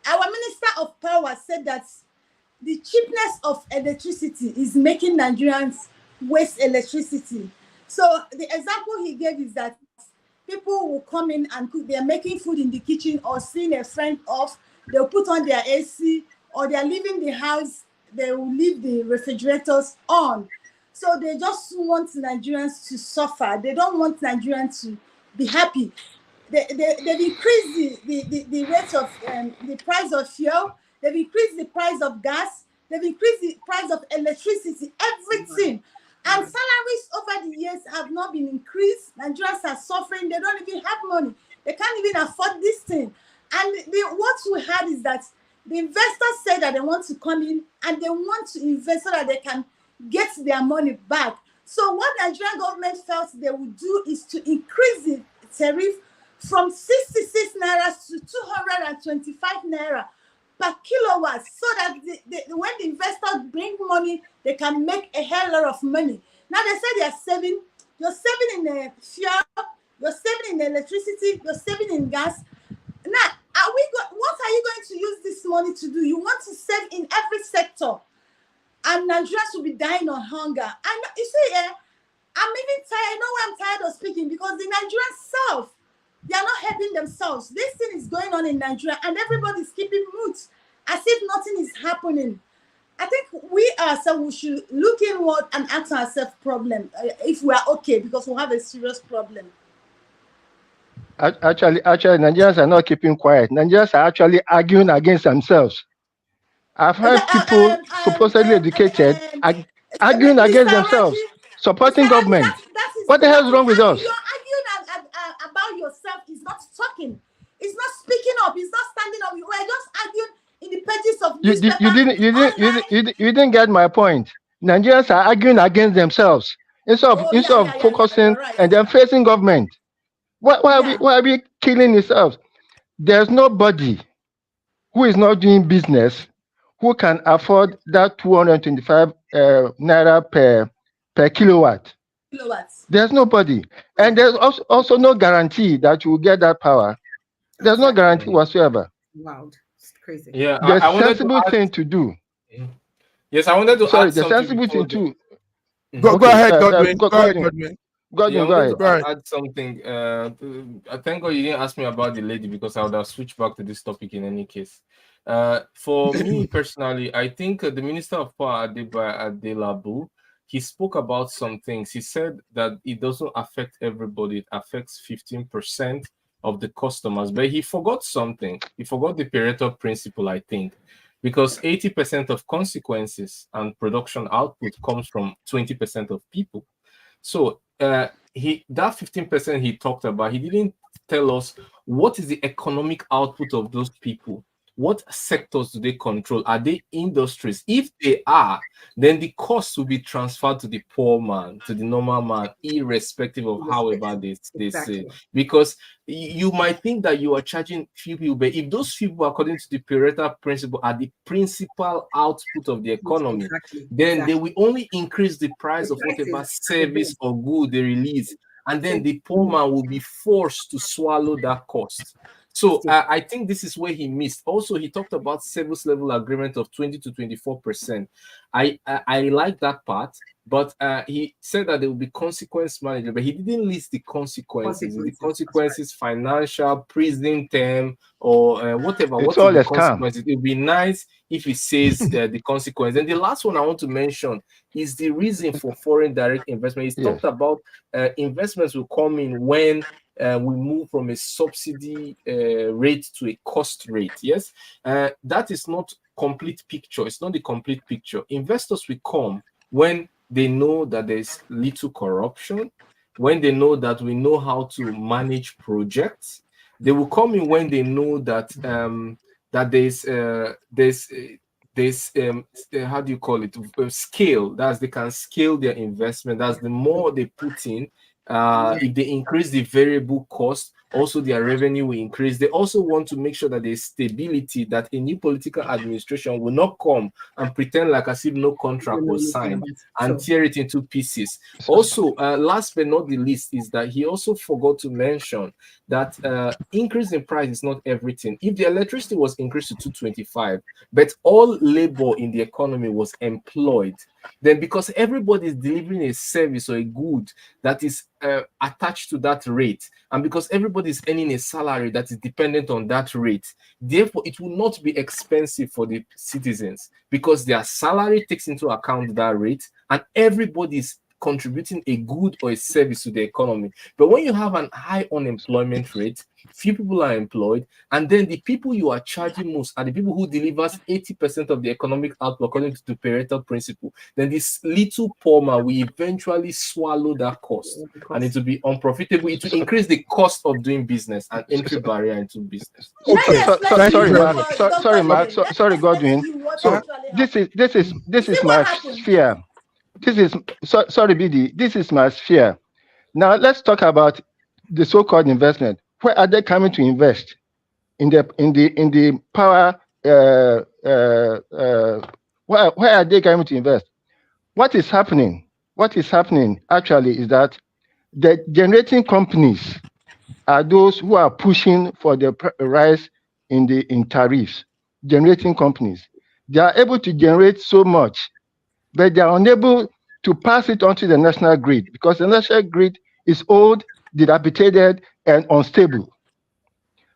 Our Minister of Power said that the cheapness of electricity is making Nigerians waste electricity. So the example he gave is that people will come in and cook. They're making food in the kitchen or seeing a friend off. They'll put on their AC, or they're leaving the house. They will leave the refrigerators on. So they just want Nigerians to suffer. They don't want Nigerians to be happy. They've increased the rate of the price of fuel. They've increased the price of gas. They've increased the price of electricity, everything. And salaries over the years have not been increased. Nigerians are suffering. They don't even have money. They can't even afford this thing. And what we had is that the investors said that they want to come in and they want to invest so that they can get their money back. So what the Nigerian government felt they would do is to increase the tariff from 66 naira to 225 naira per kilowatt, so that when the investors bring money, they can make a hell lot of money. Now they say they are saving. You're saving in fuel, you're saving in electricity, you're saving in gas. Now, what are you going to use this money to do? You want to save in every sector, and Nigerians will be dying of hunger. And you see, I'm even tired. I know why I'm tired of speaking, because the Nigerians self, they are not helping themselves. This thing is going on in Nigeria, and everybody's keeping mute as if nothing is happening. I think we ourselves, we should look inward and ask ourselves problem if we are okay, because we have a serious problem. Actually, Nigerians are not keeping quiet. Nigerians are actually arguing against themselves. I've heard people supposedly educated arguing against themselves, supporting government. What the hell is wrong with us? You're arguing about yourself. Is not talking. It's not speaking up. It's not standing up. You were just arguing in the pages of newspaper. You didn't get my point. Nigerians are arguing against themselves instead of focusing and then facing government. Why are we killing ourselves? There's nobody who is not doing business who can afford that 225 naira per kilowatt. There's nobody. And there's also no guarantee that you will get that power. There's no guarantee whatsoever. Wow, it's crazy. Yeah, the sensible thing to do. Yes, I wanted to add the sensible thing to Go ahead, Godwin. Go ahead, Godwin. Go ahead. Add something. I thank God you didn't ask me about the lady, because I would have switched back to this topic in any case. For me personally, I think the Minister of Power, Adelabu, he spoke about some things. He said that it doesn't affect everybody. It affects 15% of the customers. But he forgot something. He forgot the Pareto principle, I think, because 80% of consequences and production output comes from 20% of people. So that 15% he talked about, he didn't tell us what is the economic output of those people. What sectors do they control? Are they industries? If they are, then the cost will be transferred to the poor man, to the normal man, irrespective of however they say. Because you might think that you are charging few people, but if those people, according to the Pareto principle, are the principal output of the economy, then they will only increase the price of whatever service or good they release. And then the poor man will be forced to swallow that cost. So I think this is where he missed. Also, he talked about service level agreement of 20 to 24%. I like that part, but he said that there will be consequence management, but he didn't list the consequences. The consequences, financial, prison term, or whatever. It's all the consequences? It would be nice if he says the consequence. And the last one I want to mention is the reason for foreign direct investment. He's talked about investments will come in when we move from a subsidy rate to a cost rate. Yes, that is not complete picture. It's not the complete picture. Investors will come when they know that there's little corruption, when they know that we know how to manage projects. They will come in when they know that that there's how do you call it, scale. That's they can scale their investment. That's the more they put in. If they increase the variable cost, also their revenue will increase. They also want to make sure that there's stability, that a new political administration will not come and pretend like as if no contract was signed and tear it into pieces. Also, last but not the least, is that he also forgot to mention that increase in price is not everything. If the electricity was increased to 225, but all labor in the economy was employed, then because everybody is delivering a service or a good that is attached to that rate, and because everybody is earning a salary that is dependent on that rate, therefore it will not be expensive for the citizens because their salary takes into account that rate, and everybody is contributing a good or a service to the economy. But when you have an high unemployment rate, few people are employed, and then the people you are charging most are the people who delivers 80% of the economic output according to the Pareto principle, then this little poor man will eventually swallow that cost, and it will be unprofitable. It will increase the cost of doing business and entry barrier into business. Okay, sorry, Mark. Sorry, Mark. Sorry, Godwin. So this is my sphere. Sorry, BD. This is my sphere. Now let's talk about the so-called investment. Where are they coming to invest in the power? Where are they coming to invest? What is happening? What is happening actually is that the generating companies are those who are pushing for the rise in tariffs. Generating companies, they are able to generate so much, but they are unable to pass it on to the national grid because the national grid is old, dilapidated, and unstable.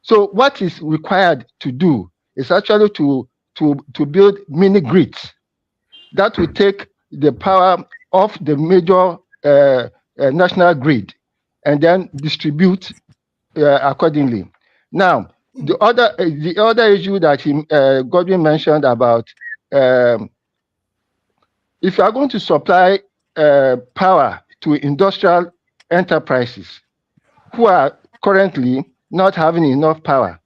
So what is required to do is actually to build mini grids that will take the power off the major national grid and then distribute accordingly. Now, the other issue that Godwin mentioned about if you are going to supply power to industrial enterprises who are currently not having enough power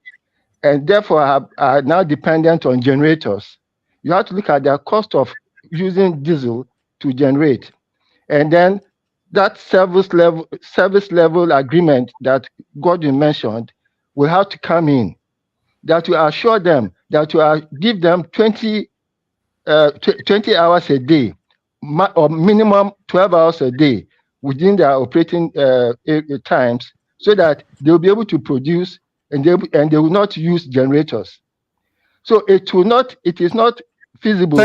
and therefore are now dependent on generators, you have to look at their cost of using diesel to generate. And then that service level agreement that Gordon mentioned will have to come in, that will assure them, that will give them 20 hours a day or minimum 12 hours a day within their operating times, so that they will be able to produce and they will not use generators. So it is not feasible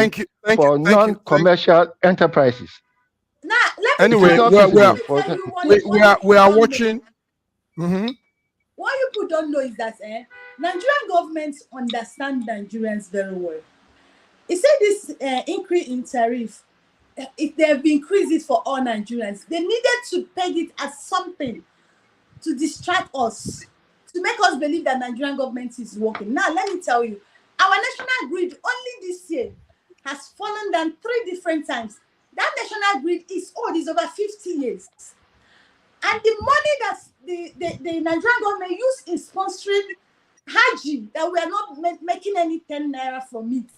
for non-commercial enterprises. Now, anyway, we are watching. What you people don't know is that Nigerian government understand Nigerians very well. It said this increase in tariff, if they have increased it for all Nigerians, they needed to peg it as something to distract us, to make us believe that Nigerian government is working. Now, let me tell you, our national grid only this year has fallen down 3 different times. That national grid is old, is over 50 years. And the money that the Nigerian government used in sponsoring Haji, that we are not making any 10 naira from it,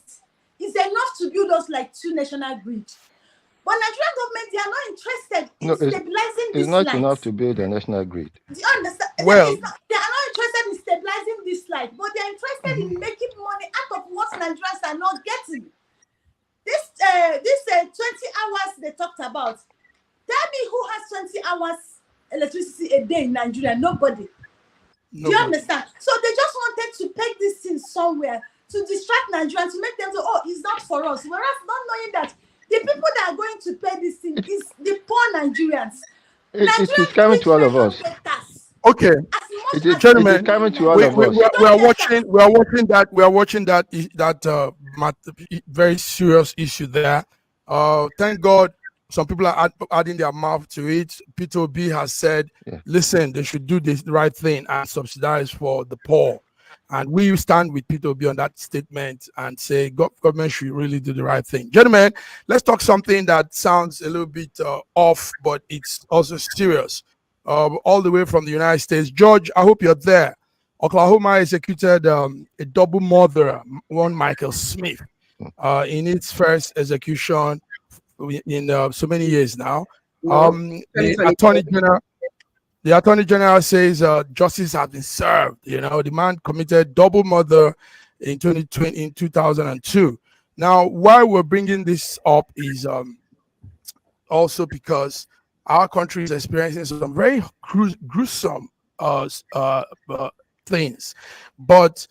is enough to build us like 2 national grids. But Nigerian government, they are not interested in stabilizing this line. It's not enough to build a national grid. Do you understand? Well, they are not interested in stabilizing this line, but they are interested in making money out of what Nigerians are not getting. This 20 hours they talked about, tell me who has 20 hours electricity a day in Nigeria? Nobody. Do you understand? So they just wanted to peg this thing somewhere to distract Nigerians, to make them say, oh, it's not for us. Whereas not knowing that the people that are going to pay this thing is the poor Nigerians. It is coming to all of us. Okay, gentlemen, it is coming to all of us. We are watching that very serious issue there. Thank God some people are adding their mouth to it. Peter B has said, listen, they should do the right thing and subsidize for the poor. And we stand with Peter Obi on that statement and say government should really do the right thing. Gentlemen, let's talk something that sounds a little bit off, but it's also serious. All the way from the United States. George, I hope you're there. Oklahoma executed a double murderer, one Michael Smith, in its first execution in so many years now. The Attorney General says justice has been served. You know, the man committed double murder in 2002. Now, why we're bringing this up is also because our country is experiencing some very gruesome things, but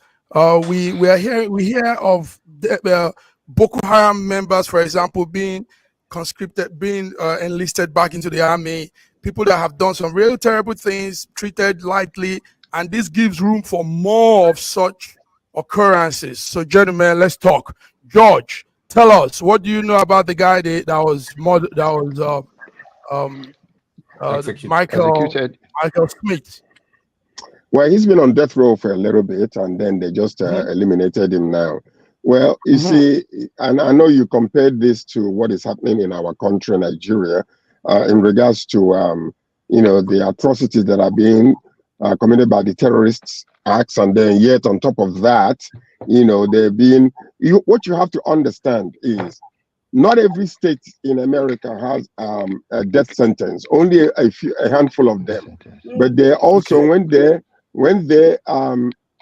we hear of Boko Haram members, for example, being conscripted, being enlisted back into the army. People that have done some real terrible things treated lightly, and this gives room for more of such occurrences. So, gentlemen, let's talk. George, tell us, what do you know about the guy that was Michael Smith? Well, he's been on death row for a little bit, and then they just eliminated him now. Well, you see, and I know you compared this to what is happening in our country, Nigeria, in regards to, the atrocities that are being committed by the terrorists acts, and then yet on top of that, they're being. What you have to understand is, not every state in America has a death sentence. Only a handful of them. But they also, when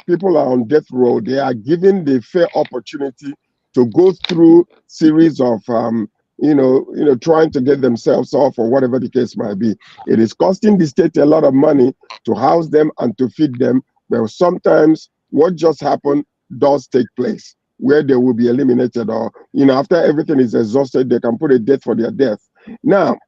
people are on death row, they are given the fair opportunity to go through series of trying to get themselves off, or whatever the case might be. It is costing the state a lot of money to house them and to feed them. But sometimes what just happened does take place, where they will be eliminated, or after everything is exhausted, they can put a date for their death. Now,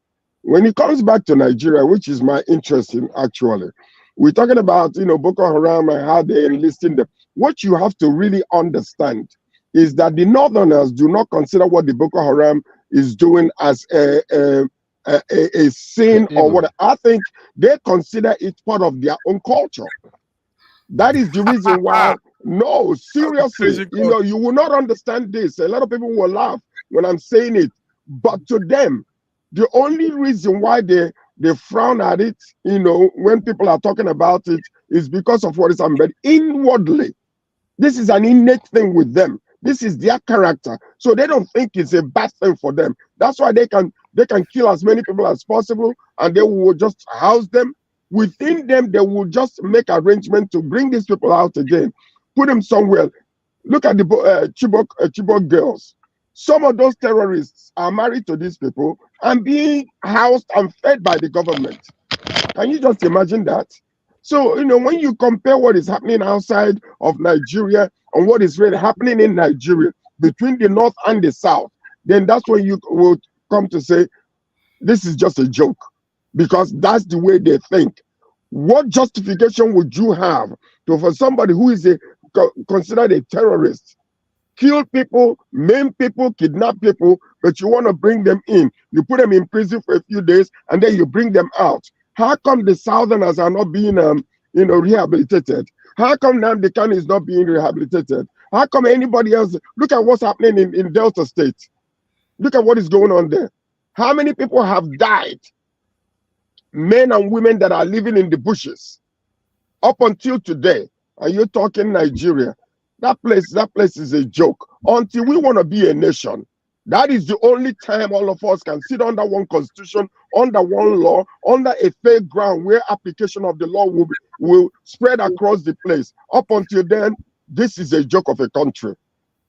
when it comes back to Nigeria, which is my interest in, actually, we're talking about Boko Haram and how they're enlisting them. What you have to really understand is that the Northerners do not consider what the Boko Haram is doing as a sin or what. I think they consider it part of their own culture. That is the reason why. No, seriously, you will not understand this. A lot of people will laugh when I'm saying it, but to them, the only reason why they frown at it, when people are talking about it, is because of what is embedded inwardly. This is an innate thing with them. This is their character, so they don't think it's a bad thing for them. That's why they can kill as many people as possible, and they will just house them. Within them, they will just make arrangements to bring these people out again, put them somewhere. Look at the Chibok girls. Some of those terrorists are married to these people and being housed and fed by the government. Can you just imagine that? So, when you compare what is happening outside of Nigeria and what is really happening in Nigeria, between the North and the South, then that's when you will come to say, this is just a joke, because that's the way they think. What justification would you have for somebody who is considered a terrorist, kill people, maim people, kidnap people, but you want to bring them in? You put them in prison for a few days, and then you bring them out. How come the Southerners are not being, rehabilitated? How come Nnamdi Kanu is not being rehabilitated? How come anybody else? Look at what's happening in Delta State. Look at what is going on there. How many people have died? Men and women that are living in the bushes up until today. And you're talking Nigeria. That place is a joke. Until we want to be a nation, that is the only time all of us can sit under one constitution, under one law, under a fair ground where application of the law will spread across the place. Up until then, this is a joke of a country.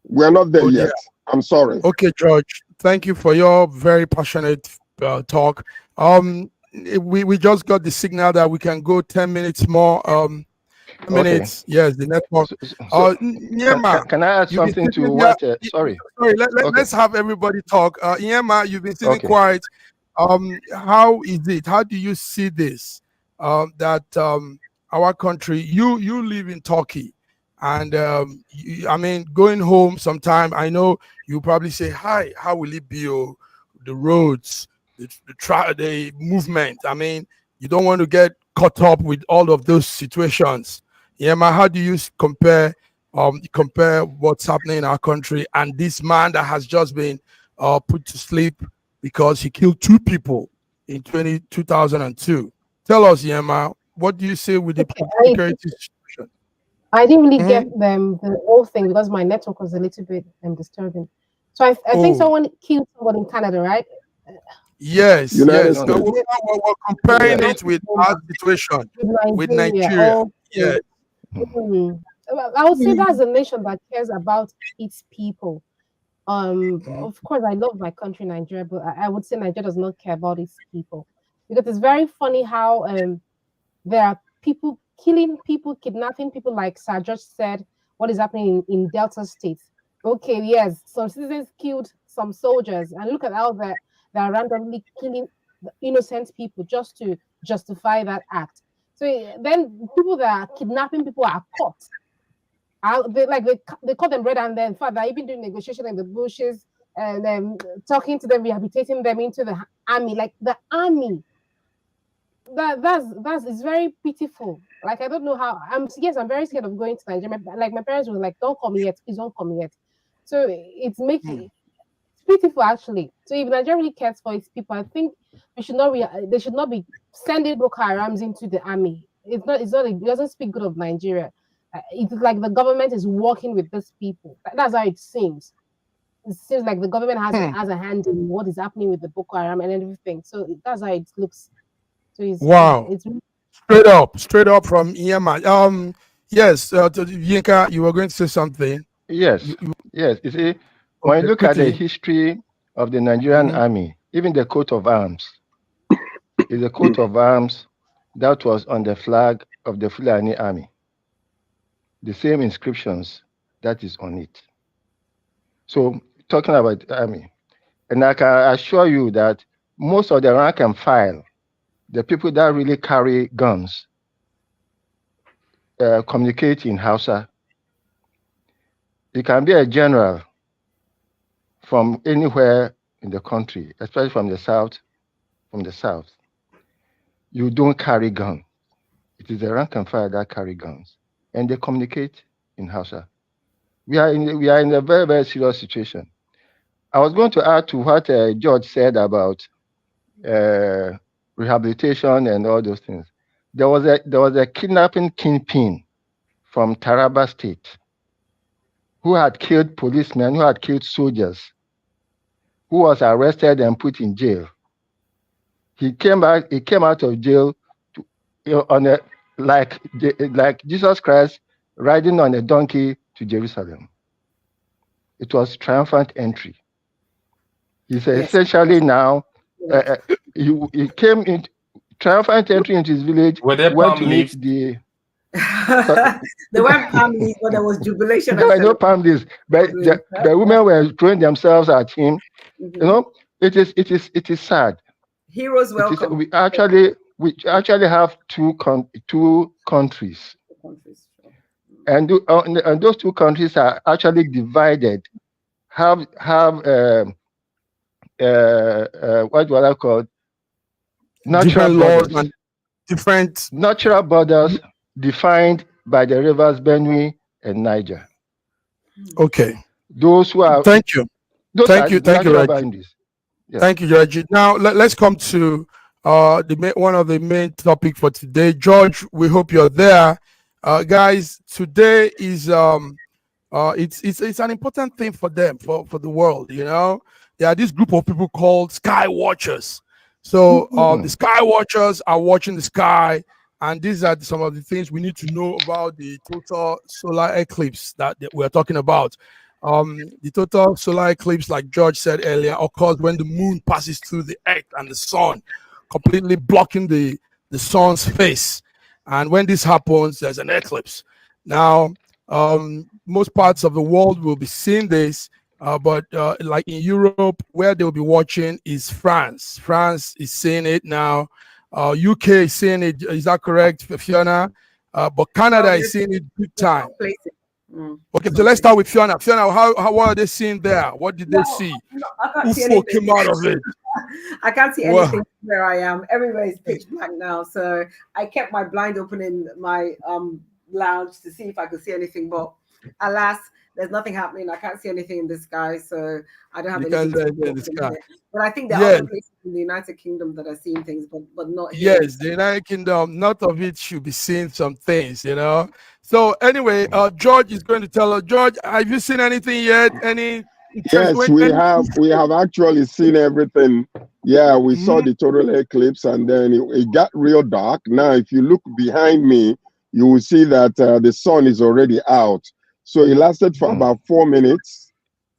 We're not there yet. I'm sorry. Okay, George. Thank you for your very passionate talk. We just got the signal that we can go 10 minutes more. Minutes. Okay. Yes, the network. Can I add something to what? Sorry. Let's have everybody talk. Nyema, you've been sitting quiet. How is it? How do you see this? That our country, you live in Turkey, and going home sometime, I know you probably say, hi, how will it be? The roads, the movement. I mean, you don't want to get caught up with all of those situations. Yema, how do you compare what's happening in our country and this man that has just been put to sleep because he killed 2 people in 2002? Tell us, Yema, what do you say with the security situation? I didn't really get the whole thing because my network was a little bit disturbing. So I think someone killed someone in Canada, right? Yes, United yes. States. We're comparing it with our situation with Nigeria. Yes. I would say that's a nation that cares about its people. Of course, I love my country, Nigeria, but I would say Nigeria does not care about its people because it's very funny how there are people killing people, kidnapping people, like Sir George said, what is happening in Delta State. Okay, yes, some citizens killed some soldiers, and look at how they're randomly killing innocent people just to justify that act. So then people that are kidnapping people are caught. They call them red, and then in fact they're even doing negotiation in the bushes and then talking to them, rehabilitating them into the army, like the army. That's it's very pitiful. Like I don't know how. I'm very scared of going to Nigeria. Like my parents were like, "Don't come yet, please don't come yet." So it's making it's pitiful actually. So if Nigeria really cares for its people, I think they should not be sending Boko Harams into the army. It doesn't speak good of Nigeria. It's like the government is working with these people. That's how it seems. It seems like the government has a hand in what is happening with the Boko Haram and everything. So that's how it looks. So it's straight up from EMI. Yes, Yinka, you were going to say something. Yes, yes. You see, when you look at the history of the Nigerian army, even the coat of arms is a coat of arms that was on the flag of the Fulani army. The same inscriptions that is on it. So talking about the army, and I can assure you that most of the rank and file, the people that really carry guns, communicate in Hausa. You can be a general from anywhere in the country, especially from the south. You don't carry gun. It is the rank and file that carry guns, and they communicate in Hausa. We are in a very, very serious situation. I was going to add to what George said about rehabilitation and all those things. There was a kidnapping kingpin from Taraba State who had killed policemen, who had killed soldiers, who was arrested and put in jail. He came out of jail like Jesus Christ riding on a donkey to Jerusalem. It was triumphant entry. He said essentially now he came in triumphant entry into his village. Were there went palm to meet leaves? There weren't palm leaves, but there was jubilation. There were no palm leaves, but the women were throwing themselves at him. You know, it is sad. Heroes welcome. We actually have two countries, and those two countries are actually divided. Have what do I call natural laws borders, and different natural borders defined by the rivers Benue and Niger. Okay. Those who are thank you, Reggie. Yes. Thank you, Reggie. Now let's come to one of the main topics for today. George, we hope you're there. Guys, today is it's an important thing for them, for the world. You know, there are this group of people called sky watchers. So the sky watchers are watching the sky, and these are some of the things we need to know about the total solar eclipse that we're talking about. The total solar eclipse, like George said earlier, occurs when the moon passes through the earth and the sun, completely blocking the sun's face. And when this happens, there's an eclipse. Now, most parts of the world will be seeing this, but like in Europe, where they'll be watching is France. France is seeing it now. UK is seeing it. Is that correct, Fiona? But Canada is seeing it big time. Okay, so let's start with Fiona. Fiona, what are they seeing there? What did they see? I can't see anything. Came out of it. I can't see anything where I am. Everywhere is pitch black now. So I kept my blind open in my lounge to see if I could see anything, but alas, there's nothing happening. I can't see anything in the sky, so I don't have anything to report from here. But I think there are other places in the United Kingdom that are seeing things, but not here. Yes, the United Kingdom, not of it should be seeing some things, you know. So anyway, George is going to tell us. George, have you seen anything yet? Any? Yes, we have actually seen everything. Yeah, we saw the total eclipse, and then it got real dark. Now, if you look behind me, you will see that the sun is already out. So it lasted for about 4 minutes,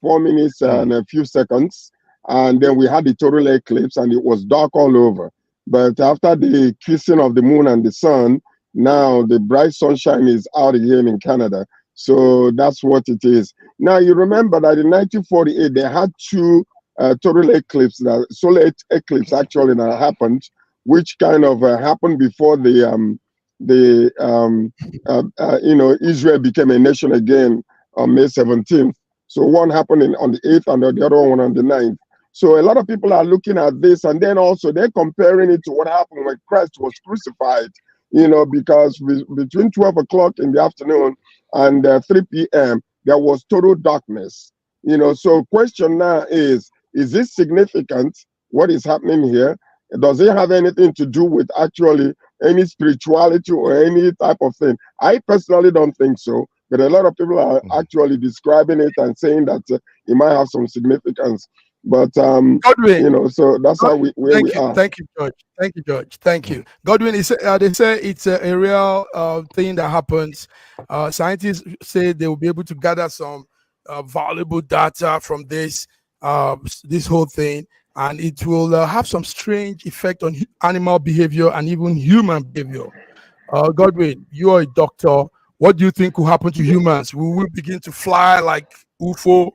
and a few seconds, and then we had the total eclipse, and it was dark all over. But after the kissing of the moon and the sun, now the bright sunshine is out again in Canada. So that's what it is. Now, you remember that in 1948, they had two total eclipse, solar eclipse actually that happened, which kind of happened before Israel became a nation again on May 17th. So one happened on the 8th and the other one on the 9th. So a lot of people are looking at this, and then also they're comparing it to what happened when Christ was crucified, you know, because between 12 o'clock in the afternoon and 3 p.m., there was total darkness, you know. So question now is this significant, what is happening here? Does it have anything to do with actually any spirituality or any type of thing? I personally don't think so, but a lot of people are actually describing it and saying that it might have some significance. But Godwin, you know, so that's how we are. Thank you, George. Thank you, George. Thank you. Godwin, they say it's a real thing that happens. Scientists say they will be able to gather some valuable data from this whole thing, and it will have some strange effect on animal behavior and even human behavior. Godwin, you are a doctor. What do you think will happen to humans? Will we begin to fly like UFO?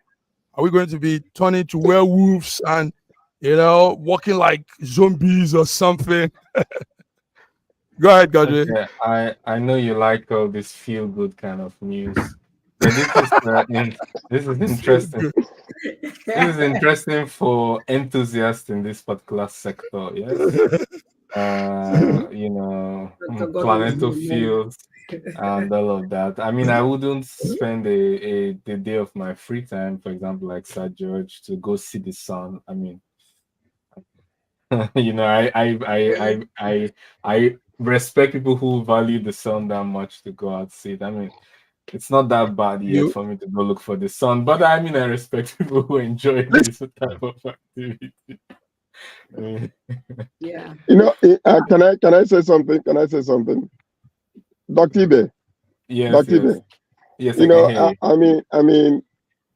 Are we going to be turning to werewolves and, you know, walking like zombies or something? Go ahead, Godwin. Okay, I know you like all this feel-good kind of news. But this is interesting. This is interesting for enthusiasts in this particular sector, yes. You know, planetal fields and all of that. I mean, I wouldn't spend the day of my free time, for example, like Sir George, to go see the sun. I mean, you know, I respect people who value the sun that much to go out see it. I mean, it's not that bad yet for me to go look for the sun, but I mean, I respect people who enjoy this type of activity. Yeah. You know, can I say something? Can I say something? Dr. Ibe. Yes. Dr. Ibe. Yes. You know, I mean,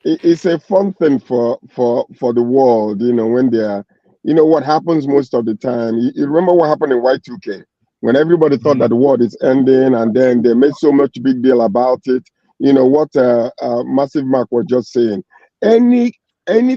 it's a fun thing for the world. You know, when they are, you know, what happens most of the time. You remember what happened in Y2K when everybody thought that the world is ending, and then they made so much big deal about it. You know what Massive Mark was just saying. Any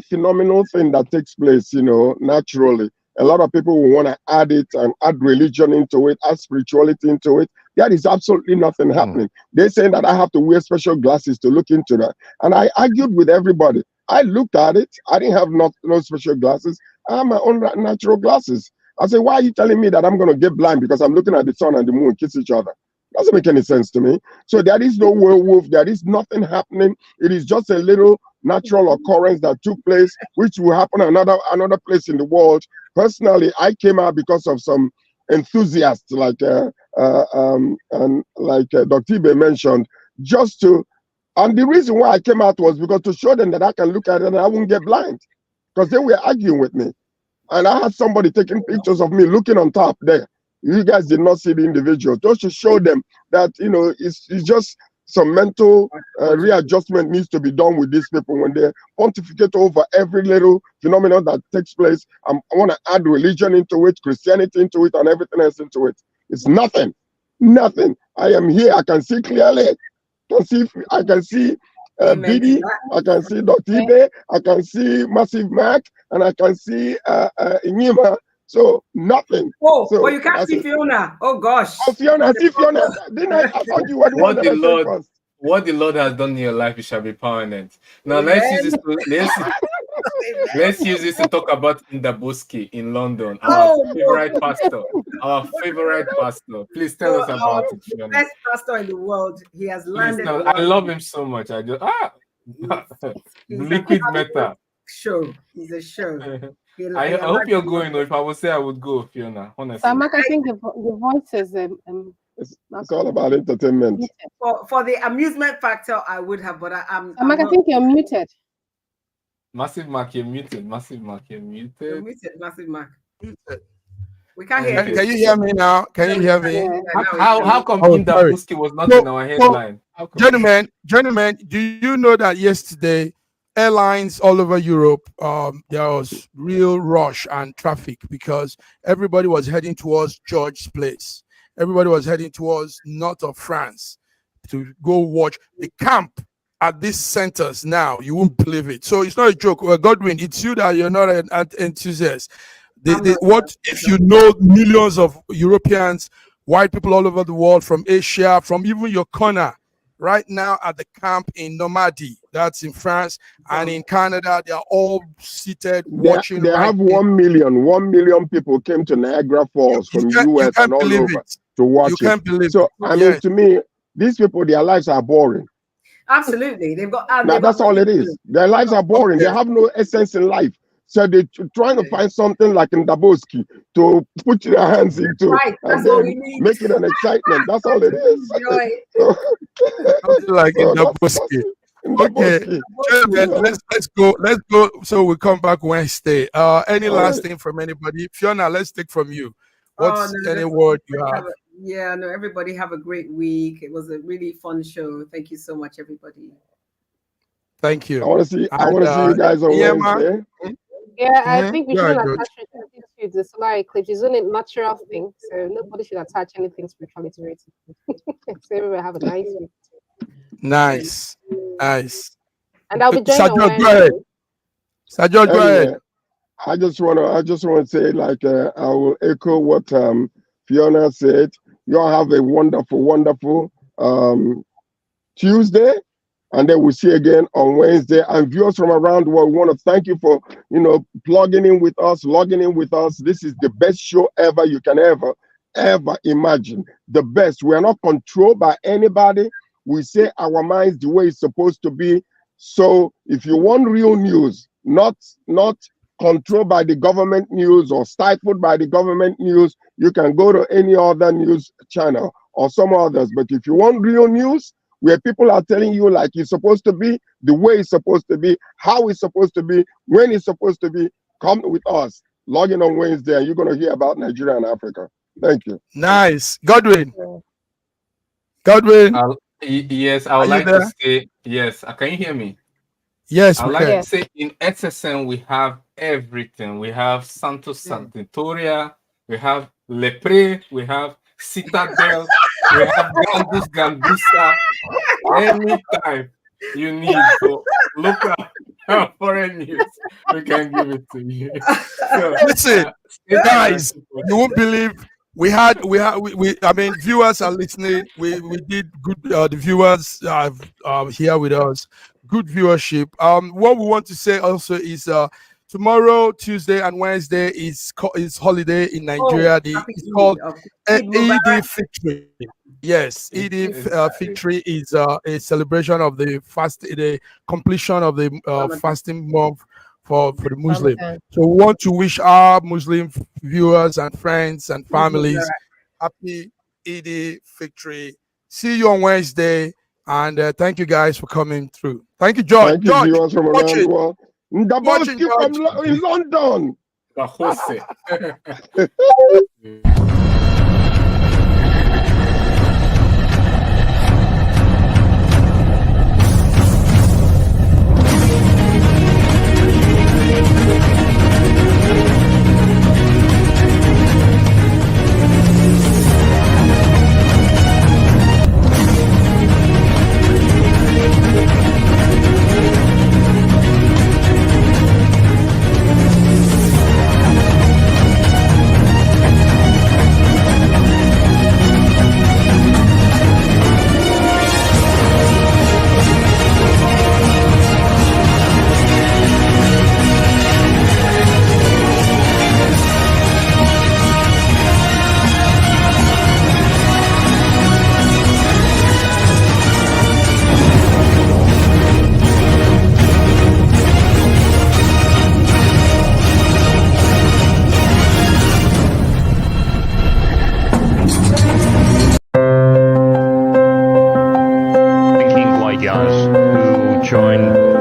phenomenal thing that takes place, you know, naturally, a lot of people will want to add it and add religion into it, add spirituality into it. There is absolutely nothing happening. They're saying that I have to wear special glasses to look into that. And I argued with everybody. I looked at it. I didn't have no special glasses. I have my own natural glasses. I said, why are you telling me that I'm going to get blind because I'm looking at the sun and the moon kiss each other? Doesn't make any sense to me. So there is no werewolf. There is nothing happening. It is just a little natural occurrence that took place, which will happen another place in the world. Personally, I came out because of some enthusiasts like Dr. Ibe mentioned, and the reason why I came out was because to show them that I can look at it and I won't get blind, because they were arguing with me. And I had somebody taking pictures of me looking on top there. You guys did not see the individual. Just to show them that, you know, it's just some mental readjustment needs to be done with these people when they pontificate over every little phenomenon that takes place. I want to add religion into it, Christianity into it, and everything else into it. It's nothing. Nothing. I am here. I can see clearly. I can see Bidi, I can see Dr. Ibe, I can see Massive Mac, and I can see Inyima. So nothing. Oh, so, you can't see Fiona. Oh gosh. Oh, Fiona, I see Fiona. Didn't I thought you were the one that I said first. What the Lord has done in your life, it shall be permanent. Now let's use this. Let's use this to talk about Ndabuski in London, our favorite pastor. Our favorite pastor. Please tell us about it, Fiona. Best pastor in the world. He has landed. I love him so much. I just liquid metal. Show. He's a show. I hope you're going. Or if I would say I would go, Fiona. Honestly. So, Mark, I think the voice is it's all about entertainment. For the amusement factor, I would have, but I'm. Mark, I think you're muted. Massive Mark, you're muted. Massive Mark, you're muted. You're muted, Massive Mark. Muted. We can't hear you. Can you hear me now? Can you hear me? How come Ndabuski was not in our headline? Gentlemen, do you know that yesterday airlines all over Europe, there was real rush and traffic because everybody was heading towards George's place. Everybody was heading towards north of France to go watch the camp at these centers now. You won't believe it. So it's not a joke. Godwin, it's you that you're not an enthusiast. What if you know millions of Europeans, white people all over the world, from Asia, from even your corner, right now at the camp in Normandy, that's in France, and in Canada, they are all seated watching. They have 1 million people came to Niagara Falls from US and all over to watch it. So I mean, to me, these people, their lives are boring. Absolutely, they've got. That's all it is. Their lives are boring. They have no essence in life. So they're trying to find something like in Ndabuski to put their hands into and then make it an excitement. That's all it is. Something like in Ndabuski. Okay, let's go. So we'll come back Wednesday. Any last thing from anybody? Fiona, let's take from you. What's any word you have? Everybody have a great week. It was a really fun show. Thank you so much, everybody. Thank you. I want to see you guys on Wednesday. Yeah, I think we should attach to the solar eclipse. It's only a natural thing, so nobody should attach anything spirituality to it. So everyone have a nice week. Nice. And I'll be joining Sajod, go ahead. Sajod, go ahead. I just want to say, like, I will echo what Fiona said. You all have a wonderful Tuesday. And then we'll see you again on Wednesday. And viewers from around the world, we want to thank you for, logging in with us. This is the best show ever you can ever imagine. The best. We are not controlled by anybody. We say our minds the way it's supposed to be. So if you want real news, not controlled by the government news or stifled by the government news, you can go to any other news channel or some others. But if you want real news, where people are telling you like it's supposed to be, the way it's supposed to be, how it's supposed to be, when it's supposed to be, come with us. Log in on Wednesday and you're going to hear about Nigeria and Africa. Thank you. Nice. Godwin. Yes, I would like to say, yes. Can you hear me? Yes, I would like to say in SSN we have everything. We have Santos Santitoria, we have Lepre, we have Citadel, we have Gandusa. Anytime you need to look up foreign news, we can give it to you. So, listen, guys, you won't believe I mean, viewers are listening. We did good. The viewers here with us, good viewership. What we want to say also is tomorrow, Tuesday and Wednesday is holiday in Nigeria. It's called Eid-Fitr. Yes, Eid-Fitr is a celebration of the completion of the fasting month for the Muslim. So we want to wish our Muslim viewers and friends and families happy Eid-Fitr. See you on Wednesday, and thank you guys for coming through. Thank you, George. Thank you, viewers from around the world. Ndabuski in London. join